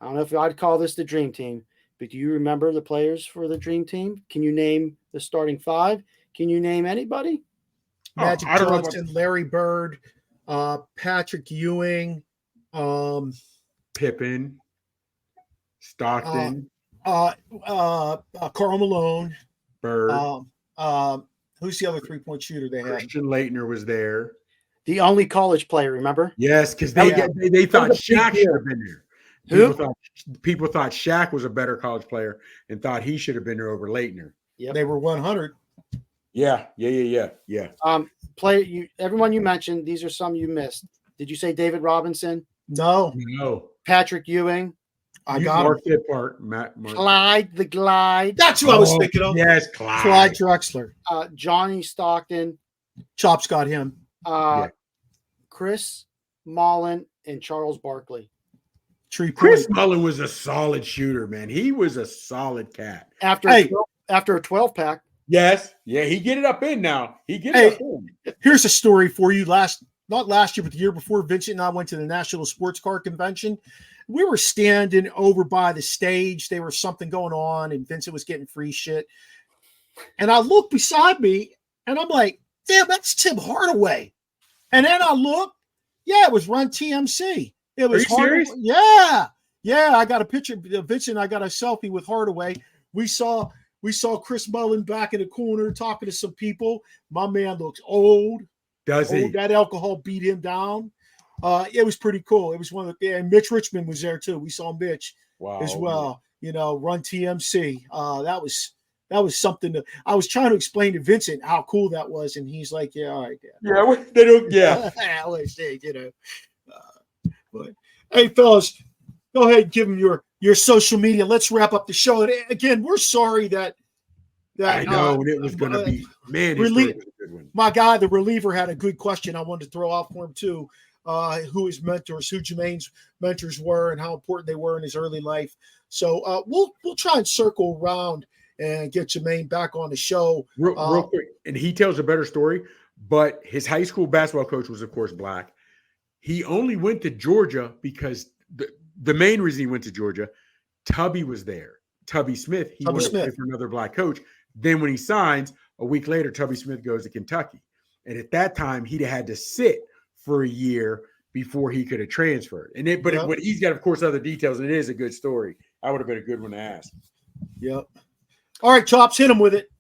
I don't know if I'd call this the dream team, but do you remember the players for the dream team? Can you name the starting 5? Can you name anybody? Magic Johnson, Larry Bird, Patrick Ewing, Pippen, Stockton, Karl Malone, Bird. Who's the other 3-point shooter they had? Christian Laettner was there. The only college player, remember? Yes, because they thought Shaq should have been there. People thought Shaq was a better college player and thought he should have been there over Laettner. Yeah, they were 100. Yeah. Everyone you mentioned, these are some you missed. Did you say David Robinson? No. Patrick Ewing. I got him. That part, Matt. Clyde the Glide. That's who I was thinking of. Yes, Clyde. Clyde Drexler. Johnny Stockton. Chops got him. Chris Mullin and Charles Barkley. Chris Mullin was a solid shooter, man. He was a solid cat. After a 12-pack. Yes. Yeah, he get it up in now. Up in. Here's a story for you. Not last year, but the year before, Vincent and I went to the National Sports Car Convention. We were standing over by the stage. There was something going on, and Vincent was getting free shit. And I looked beside me, and I'm like, damn, that's Tim Hardaway. And then I looked. Yeah, it was Run TMC. It was serious? Yeah. I got a picture. Vincent and I got a selfie with Hardaway. We saw Chris Mullin back in the corner talking to some people. My man looks old. Does he? That alcohol beat him down. It was pretty cool. It was and Mitch Richmond was there too. We saw Mitch as well. Run TMC. That was something I was trying to explain to Vincent how cool that was, and he's like, "Yeah, all right, Dad." Yeah, they don't. Yeah, I always say, but hey, fellas, go ahead and give them your social media. Let's wrap up the show. And again, we're sorry that I know it was going to be, man, his story was a good one. My guy, the reliever, had a good question I wanted to throw out for him too. Who his mentors, who Jumaine's mentors were, and how important they were in his early life. So we'll try and circle around and get Jumaine back on the show. Real quick, and he tells a better story, but his high school basketball coach was, of course, black. He only went to Georgia because the main reason he went to Georgia, Tubby was there. Tubby Smith, he wanted to play for another black coach. Then when he signs, a week later, Tubby Smith goes to Kentucky. And at that time, he'd had to sit for a year before he could have transferred. But he's got, of course, other details, and it is a good story. I would have been a good one to ask. Yep. All right, Chops, hit him with it.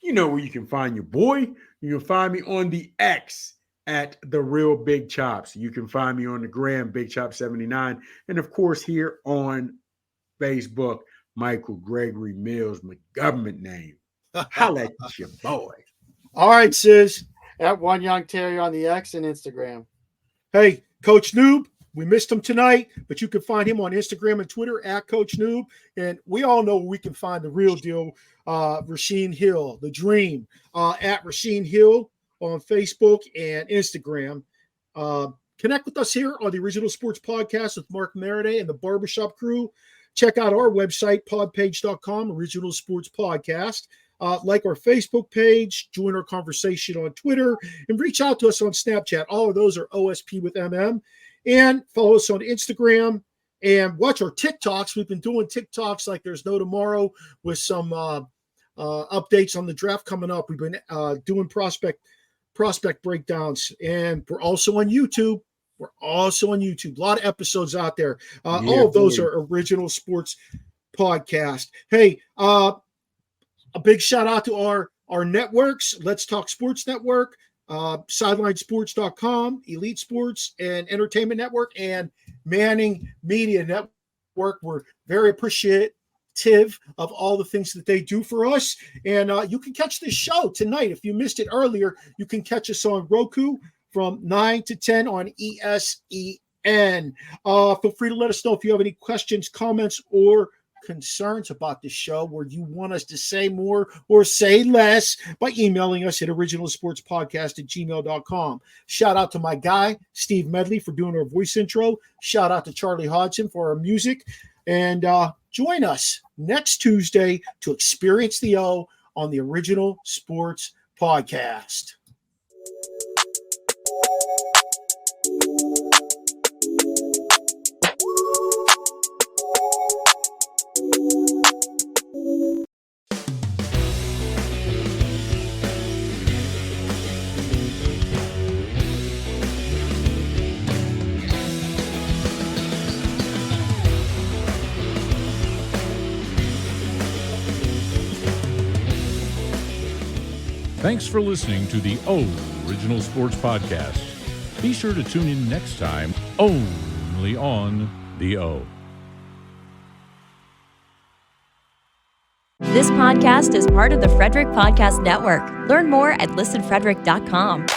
You know where you can find your boy. You can find me on the X at The Real Big Chops. You can find me on the gram, Big Chop 79. And, of course, here on Facebook, Michael Gregory Mills, my government name. Holla at your boy. All right, sis. At One Young Terry on the X and Instagram. Hey, Coach Noob, we missed him tonight, but you can find him on Instagram and Twitter at Coach Noob. And we all know we can find the real deal, Rasheen Hill, the dream, at Rasheen Hill on Facebook and Instagram. Connect with us here on the Original Sports Podcast with Mark Maradei and the Barbershop crew. Check out our website, podpage.com, Original Sports Podcast. Like our Facebook page, join our conversation on Twitter, and reach out to us on Snapchat. All of those are OSP with MM. And follow us on Instagram and watch our TikToks. We've been doing TikToks like there's no tomorrow with some updates on the draft coming up. We've been doing prospect breakdowns, and we're also on YouTube. A lot of episodes out there. All of those are Original Sports Podcast. Hey, a big shout out to our networks. Let's Talk Sports Network, SidelineSports.com, Elite Sports and Entertainment Network, and Manning Media Network. We're very appreciative of all the things that they do for us. And you can catch this show tonight. If you missed it earlier, you can catch us on Roku from 9 to 10 on ESEN. Feel free to let us know if you have any questions, comments, or concerns about the show, where you want us to say more or say less, by emailing us at originalsportspodcast@gmail.com. Shout out to my guy, Steve Medley, for doing our voice intro. Shout out to Charlie Hodgson for our music. And join us next Tuesday to experience the O on the Original Sports Podcast. Thanks for listening to the Original Sports Podcast. Be sure to tune in next time, only on the O. This podcast is part of the Frederick Podcast Network. Learn more at listenfrederick.com.